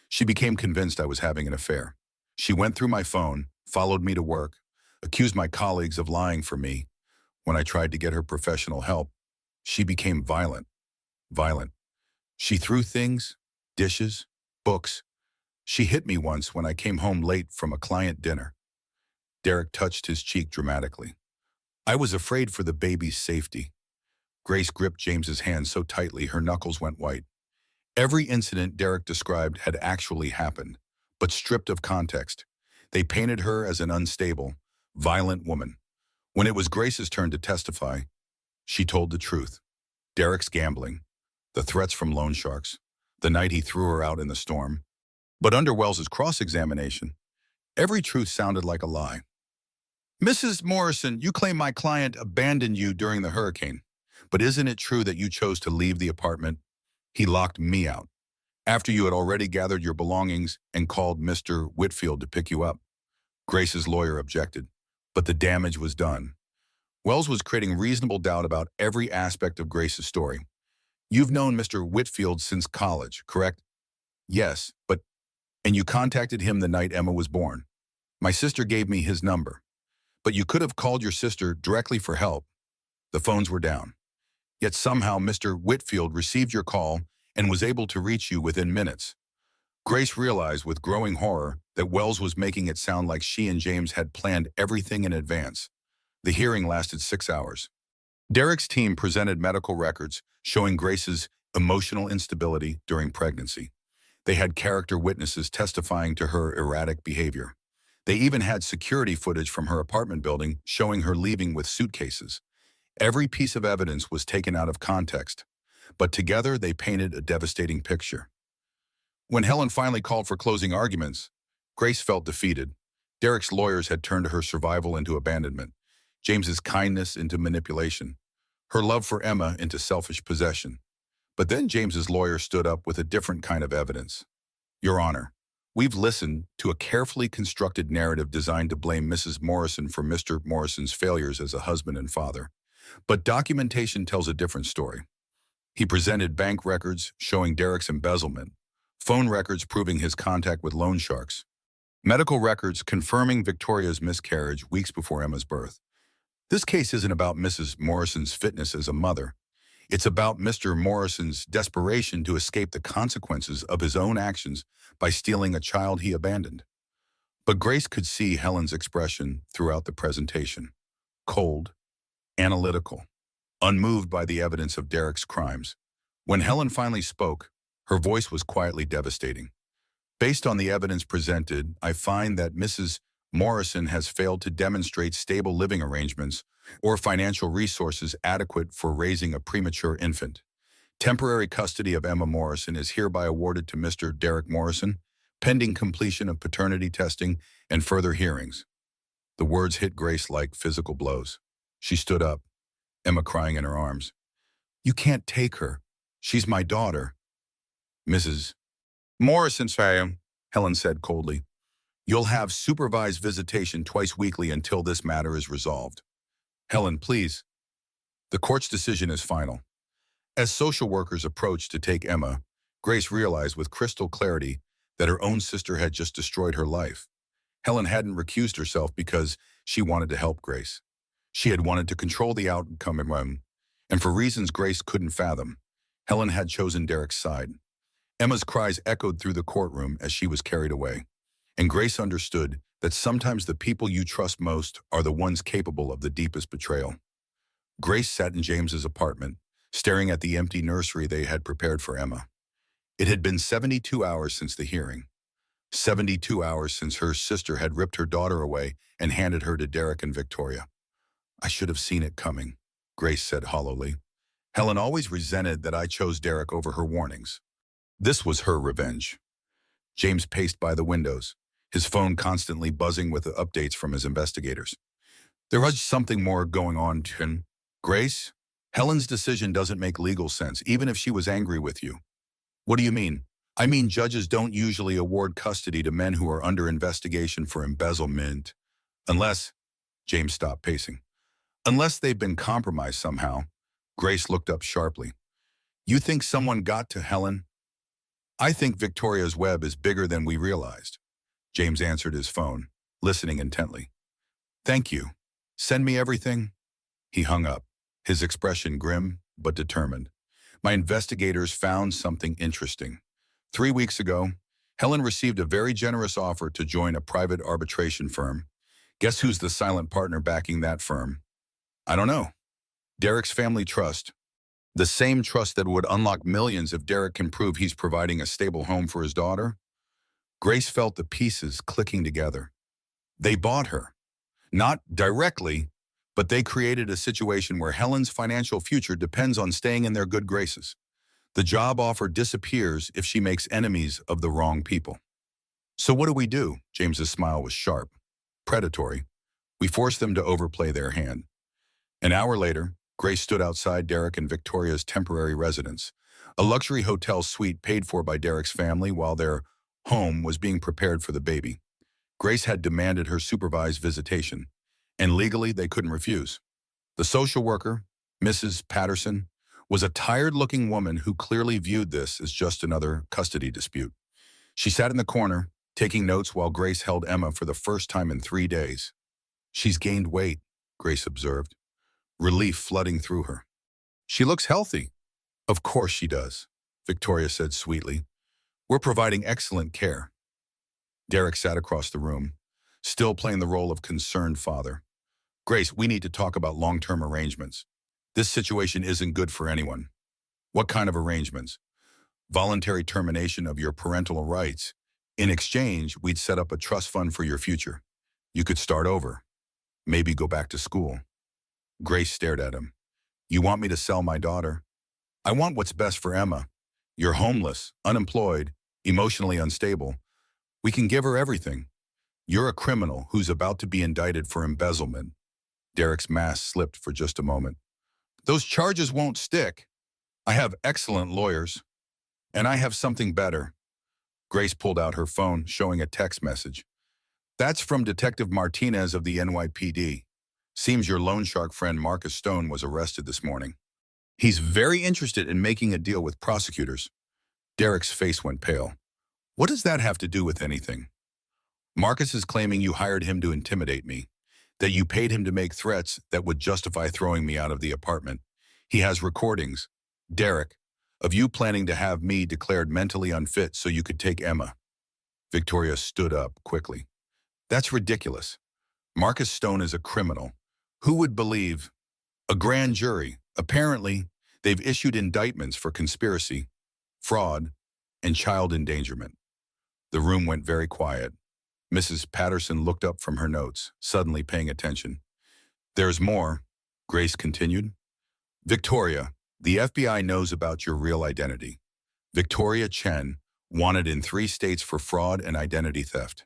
She became convinced I was having an affair. She went through my phone, followed me to work, accused my colleagues of lying for me. When I tried to get her professional help, she became violent. Violent. She threw things, dishes, books. She hit me once when I came home late from a client dinner. Derek touched his cheek dramatically. I was afraid for the baby's safety. Grace gripped James's hand so tightly her knuckles went white. Every incident Derek described had actually happened, but stripped of context. They painted her as an unstable, violent woman. When it was Grace's turn to testify, she told the truth. Derek's gambling, the threats from loan sharks, the night he threw her out in the storm. But under Wells's cross-examination, every truth sounded like a lie. Mrs. Morrison, you claim my client abandoned you during the hurricane. But isn't it true that you chose to leave the apartment? He locked me out, after you had already gathered your belongings and called Mr. Whitfield to pick you up. Grace's lawyer objected, but the damage was done. Wells was creating reasonable doubt about every aspect of Grace's story. You've known Mr. Whitfield since college, correct? Yes, and you contacted him the night Emma was born. My sister gave me his number. But you could have called your sister directly for help. The phones were down. Yet somehow Mr. Whitfield received your call and was able to reach you within minutes. Grace realized with growing horror that Wells was making it sound like she and James had planned everything in advance. The hearing lasted 6 hours. Derek's team presented medical records showing Grace's emotional instability during pregnancy. They had character witnesses testifying to her erratic behavior. They even had security footage from her apartment building showing her leaving with suitcases. Every piece of evidence was taken out of context, but together they painted a devastating picture. When Helen finally called for closing arguments, Grace felt defeated. Derek's lawyers had turned her survival into abandonment, James's kindness into manipulation, her love for Emma into selfish possession. But then James's lawyer stood up with a different kind of evidence. Your Honor, we've listened to a carefully constructed narrative designed to blame Mrs. Morrison for Mr. Morrison's failures as a husband and father. But documentation tells a different story. He presented bank records showing Derek's embezzlement, phone records proving his contact with loan sharks, medical records confirming Victoria's miscarriage weeks before Emma's birth. This case isn't about Mrs. Morrison's fitness as a mother. It's about Mr. Morrison's desperation to escape the consequences of his own actions by stealing a child he abandoned. But Grace could see Helen's expression throughout the presentation. Cold, analytical, unmoved by the evidence of Derek's crimes. When Helen finally spoke, her voice was quietly devastating. Based on the evidence presented, I find that Mrs. Morrison has failed to demonstrate stable living arrangements or financial resources adequate for raising a premature infant. Temporary custody of Emma Morrison is hereby awarded to Mr. Derek Morrison, pending completion of paternity testing and further hearings. The words hit Grace like physical blows. She stood up, Emma crying in her arms. You can't take her. She's my daughter. Mrs. Morrison, Helen said coldly. You'll have supervised visitation twice weekly until this matter is resolved. Helen, please. The court's decision is final. As social workers approached to take Emma, Grace realized with crystal clarity that her own sister had just destroyed her life. Helen hadn't recused herself because she wanted to help Grace. She had wanted to control the outcome, and for reasons Grace couldn't fathom, Helen had chosen Derek's side. Emma's cries echoed through the courtroom as she was carried away, and Grace understood that sometimes the people you trust most are the ones capable of the deepest betrayal. Grace sat in James's apartment, staring at the empty nursery they had prepared for Emma. It had been 72 hours since the hearing. 72 hours since her sister had ripped her daughter away and handed her to Derek and Victoria. I should have seen it coming, Grace said hollowly. Helen always resented that I chose Derek over her warnings. This was her revenge. James paced by the windows, his phone constantly buzzing with the updates from his investigators. There was something more going on, Grace, Helen's decision doesn't make legal sense, even if she was angry with you. What do you mean? I mean, judges don't usually award custody to men who are under investigation for embezzlement, unless, James stopped pacing, unless they've been compromised somehow. Grace looked up sharply. You think someone got to Helen? I think Victoria's web is bigger than we realized. James answered his phone, listening intently. Thank you. Send me everything? He hung up, his expression grim but determined. My investigators found something interesting. 3 weeks ago, Helen received a very generous offer to join a private arbitration firm. Guess who's the silent partner backing that firm? I don't know. Derek's family trust. The same trust that would unlock millions if Derek can prove he's providing a stable home for his daughter. Grace felt the pieces clicking together. They bought her. Not directly, but they created a situation where Helen's financial future depends on staying in their good graces. The job offer disappears if she makes enemies of the wrong people. So what do? James's smile was sharp, predatory. We forced them to overplay their hand. An hour later, Grace stood outside Derek and Victoria's temporary residence, a luxury hotel suite paid for by Derek's family while their home was being prepared for the baby. Grace had demanded her supervised visitation, and legally they couldn't refuse. The social worker, Mrs. Patterson, was a tired-looking woman who clearly viewed this as just another custody dispute. She sat in the corner, taking notes while Grace held Emma for the first time in 3 days. She's gained weight, Grace observed, relief flooding through her. She looks healthy. Of course she does, Victoria said sweetly. We're providing excellent care. Derek sat across the room, still playing the role of concerned father. Grace, we need to talk about long-term arrangements. This situation isn't good for anyone. What kind of arrangements? Voluntary termination of your parental rights. In exchange, we'd set up a trust fund for your future. You could start over. Maybe go back to school. Grace stared at him. You want me to sell my daughter? I want what's best for Emma. You're homeless, unemployed, emotionally unstable. We can give her everything. You're a criminal who's about to be indicted for embezzlement. Derek's mask slipped for just a moment. Those charges won't stick. I have excellent lawyers. And I have something better. Grace pulled out her phone, showing a text message. That's from Detective Martinez of the NYPD. Seems your loan shark friend Marcus Stone was arrested this morning. He's very interested in making a deal with prosecutors. Derek's face went pale. What does that have to do with anything? Marcus is claiming you hired him to intimidate me, that you paid him to make threats that would justify throwing me out of the apartment. He has recordings, Derek, of you planning to have me declared mentally unfit so you could take Emma. Victoria stood up quickly. That's ridiculous. Marcus Stone is a criminal. Who would believe? A grand jury. Apparently, they've issued indictments for conspiracy, fraud, and child endangerment. The room went very quiet. Mrs. Patterson looked up from her notes, suddenly paying attention. There's more, Grace continued. Victoria, the FBI knows about your real identity. Victoria Chen, wanted in 3 states for fraud and identity theft.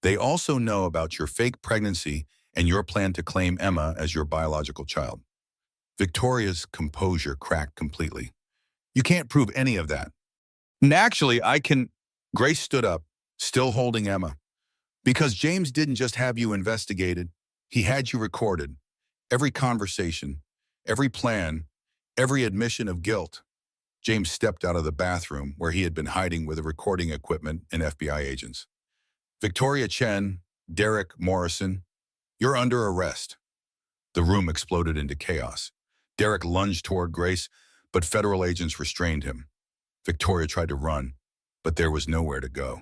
They also know about your fake pregnancy and your plan to claim Emma as your biological child. Victoria's composure cracked completely. You can't prove any of that. And actually, I can... Grace stood up, still holding Emma. Because James didn't just have you investigated, he had you recorded. Every conversation, every plan, every admission of guilt. James stepped out of the bathroom where he had been hiding with the recording equipment and FBI agents. Victoria Chen, Derek Morrison, you're under arrest. The room exploded into chaos. Derek lunged toward Grace, but federal agents restrained him. Victoria tried to run, but there was nowhere to go.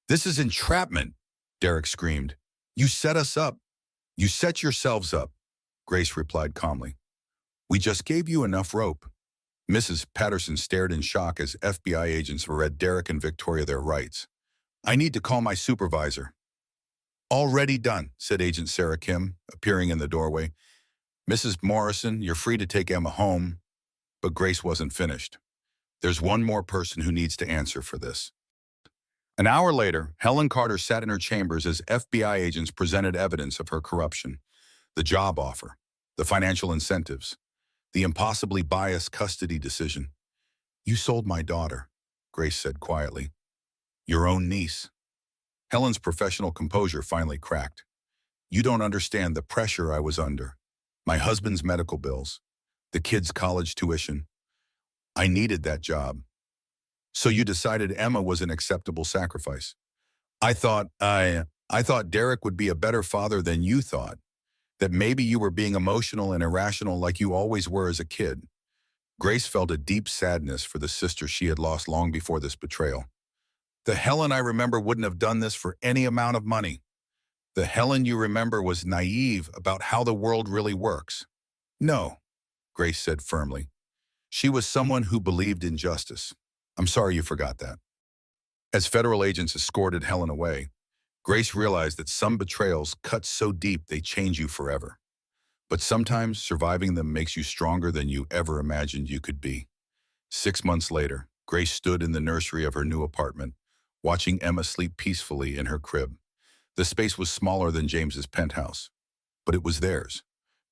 This is entrapment, Derek screamed. You set us up. You set yourselves up, Grace replied calmly. We just gave you enough rope. Mrs. Patterson stared in shock as FBI agents read Derek and Victoria their rights. I need to call my supervisor. Already done, said Agent Sarah Kim, appearing in the doorway. Mrs. Morrison, you're free to take Emma home. But Grace wasn't finished. There's one more person who needs to answer for this. An hour later, Helen Carter sat in her chambers as FBI agents presented evidence of her corruption. The job offer, the financial incentives, the impossibly biased custody decision. You sold my daughter, Grace said quietly. Your own niece. Helen's professional composure finally cracked. You don't understand the pressure I was under. My husband's medical bills, the kids' college tuition. I needed that job. So you decided Emma was an acceptable sacrifice. I thought Derek would be a better father than you thought, that maybe you were being emotional and irrational like you always were as a kid. Grace felt a deep sadness for the sister she had lost long before this betrayal. The Helen I remember wouldn't have done this for any amount of money. The Helen you remember was naive about how the world really works. No, Grace said firmly. She was someone who believed in justice. I'm sorry you forgot that. As federal agents escorted Helen away, Grace realized that some betrayals cut so deep they change you forever. But sometimes surviving them makes you stronger than you ever imagined you could be. 6 months later, Grace stood in the nursery of her new apartment, watching Emma sleep peacefully in her crib. The space was smaller than James's penthouse, but it was theirs,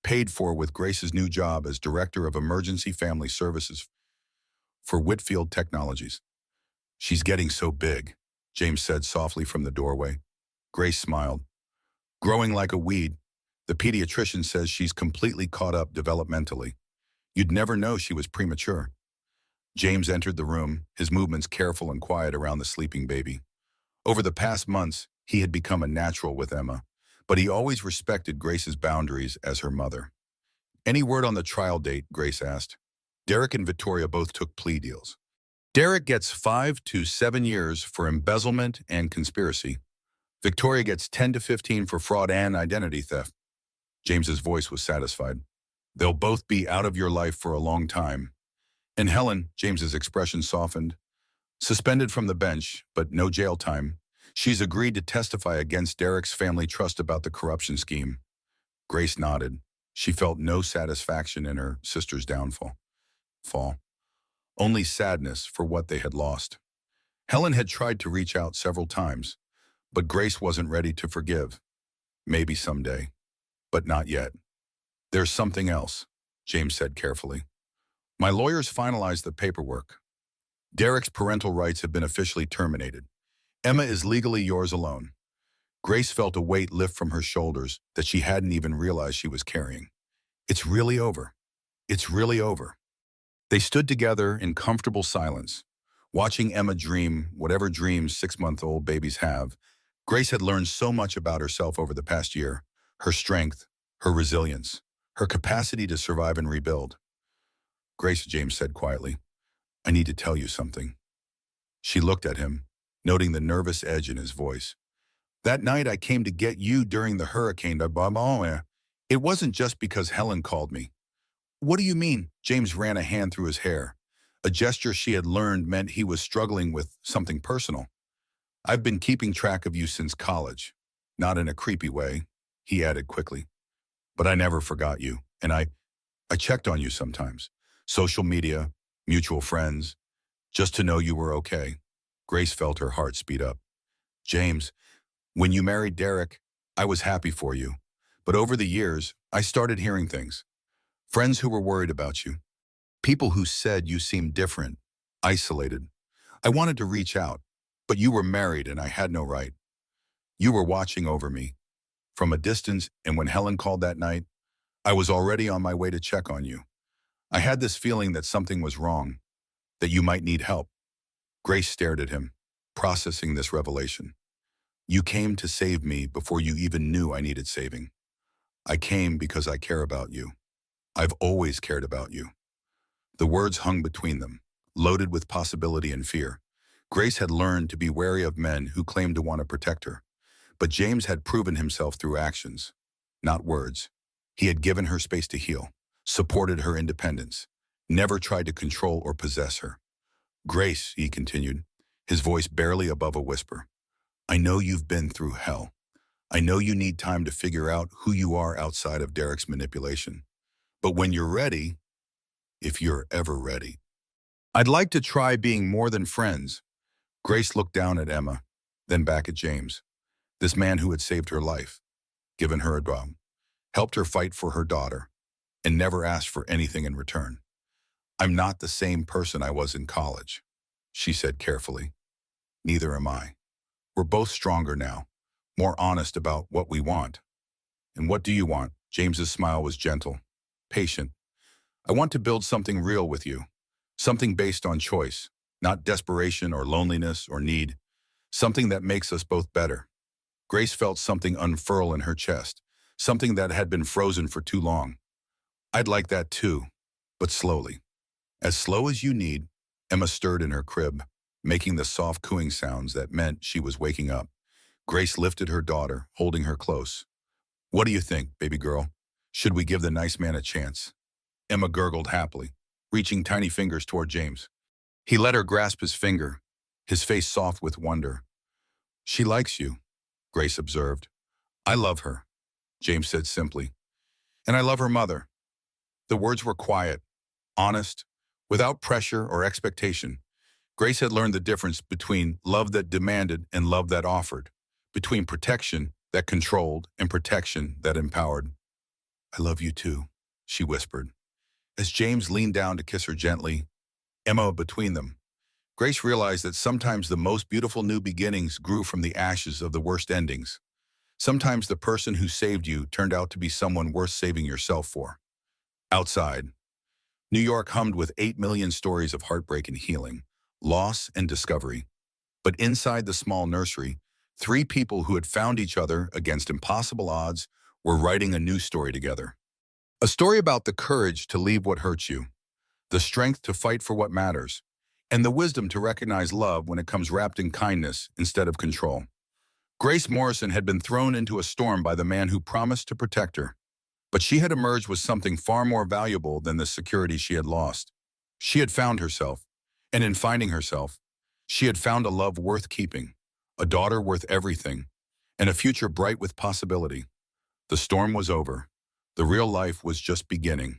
paid for with Grace's new job as Director of Emergency Family Services for Whitfield Technologies. She's getting so big, James said softly from the doorway. Grace smiled. Growing like a weed, the pediatrician says she's completely caught up developmentally. You'd never know she was premature. James entered the room, his movements careful and quiet around the sleeping baby. Over the past months, he had become a natural with Emma, but he always respected Grace's boundaries as her mother. Any word on the trial date, Grace asked. Derek and Victoria both took plea deals. Derek gets 5 to 7 years for embezzlement and conspiracy. Victoria gets 10 to 15 for fraud and identity theft. James's voice was satisfied. They'll both be out of your life for a long time. And Helen, James's expression softened. Suspended from the bench, but no jail time. She's agreed to testify against Derek's family trust about the corruption scheme. Grace nodded. She felt no satisfaction in her sister's downfall. Only sadness for what they had lost. Helen had tried to reach out several times, but Grace wasn't ready to forgive. Maybe someday, but not yet. There's something else, James said carefully. My lawyers finalized the paperwork. Derek's parental rights have been officially terminated. Emma is legally yours alone. Grace felt a weight lift from her shoulders that she hadn't even realized she was carrying. It's really over. It's really over. They stood together in comfortable silence, watching Emma dream whatever dreams 6-month-old babies have. Grace had learned so much about herself over the past year, her strength, her resilience, her capacity to survive and rebuild. Grace, James said quietly, I need to tell you something. She looked at him, noting the nervous edge in his voice. That night I came to get you during the hurricane. It wasn't just because Helen called me. What do you mean? James ran a hand through his hair. A gesture she had learned meant he was struggling with something personal. I've been keeping track of you since college. Not in a creepy way, he added quickly. But I never forgot you, and I checked on you sometimes. Social media, mutual friends, just to know you were okay. Grace felt her heart speed up. James, when you married Derek, I was happy for you. But over the years, I started hearing things. Friends who were worried about you. People who said you seemed different, isolated. I wanted to reach out, but you were married and I had no right. You were watching over me from a distance, and when Helen called that night, I was already on my way to check on you. I had this feeling that something was wrong, that you might need help. Grace stared at him, processing this revelation. You came to save me before you even knew I needed saving. I came because I care about you. I've always cared about you. The words hung between them, loaded with possibility and fear. Grace had learned to be wary of men who claimed to want to protect her. But James had proven himself through actions, not words. He had given her space to heal, supported her independence, never tried to control or possess her. Grace, he continued, his voice barely above a whisper, I know you've been through hell. I know you need time to figure out who you are outside of Derek's manipulation. But when you're ready, if you're ever ready, I'd like to try being more than friends. Grace looked down at Emma, then back at James, this man who had saved her life, given her a dog, helped her fight for her daughter, and never asked for anything in return. I'm not the same person I was in college, she said carefully. Neither am I. We're both stronger now, more honest about what we want. And what do you want? James's smile was gentle, patient. I want to build something real with you, something based on choice, not desperation or loneliness or need, something that makes us both better. Grace felt something unfurl in her chest, something that had been frozen for too long. I'd like that too, but slowly. As slow as you need, Emma stirred in her crib, making the soft cooing sounds that meant she was waking up. Grace lifted her daughter, holding her close. What do you think, baby girl? Should we give the nice man a chance? Emma gurgled happily, reaching tiny fingers toward James. He let her grasp his finger, his face soft with wonder. She likes you, Grace observed. I love her, James said simply. And I love her mother. The words were quiet, honest, without pressure or expectation. Grace had learned the difference between love that demanded and love that offered, between protection that controlled and protection that empowered. I love you too, she whispered. As James leaned down to kiss her gently, Emma between them, Grace realized that sometimes the most beautiful new beginnings grew from the ashes of the worst endings. Sometimes the person who saved you turned out to be someone worth saving yourself for. Outside, New York hummed with 8 million stories of heartbreak and healing, loss and discovery. But inside the small nursery, 3 people who had found each other against impossible odds were writing a new story together. A story about the courage to leave what hurts you, the strength to fight for what matters, and the wisdom to recognize love when it comes wrapped in kindness instead of control. Grace Morrison had been thrown into a storm by the man who promised to protect her, but she had emerged with something far more valuable than the security she had lost. She had found herself, and in finding herself, she had found a love worth keeping, a daughter worth everything, and a future bright with possibility. The storm was over. The real life was just beginning.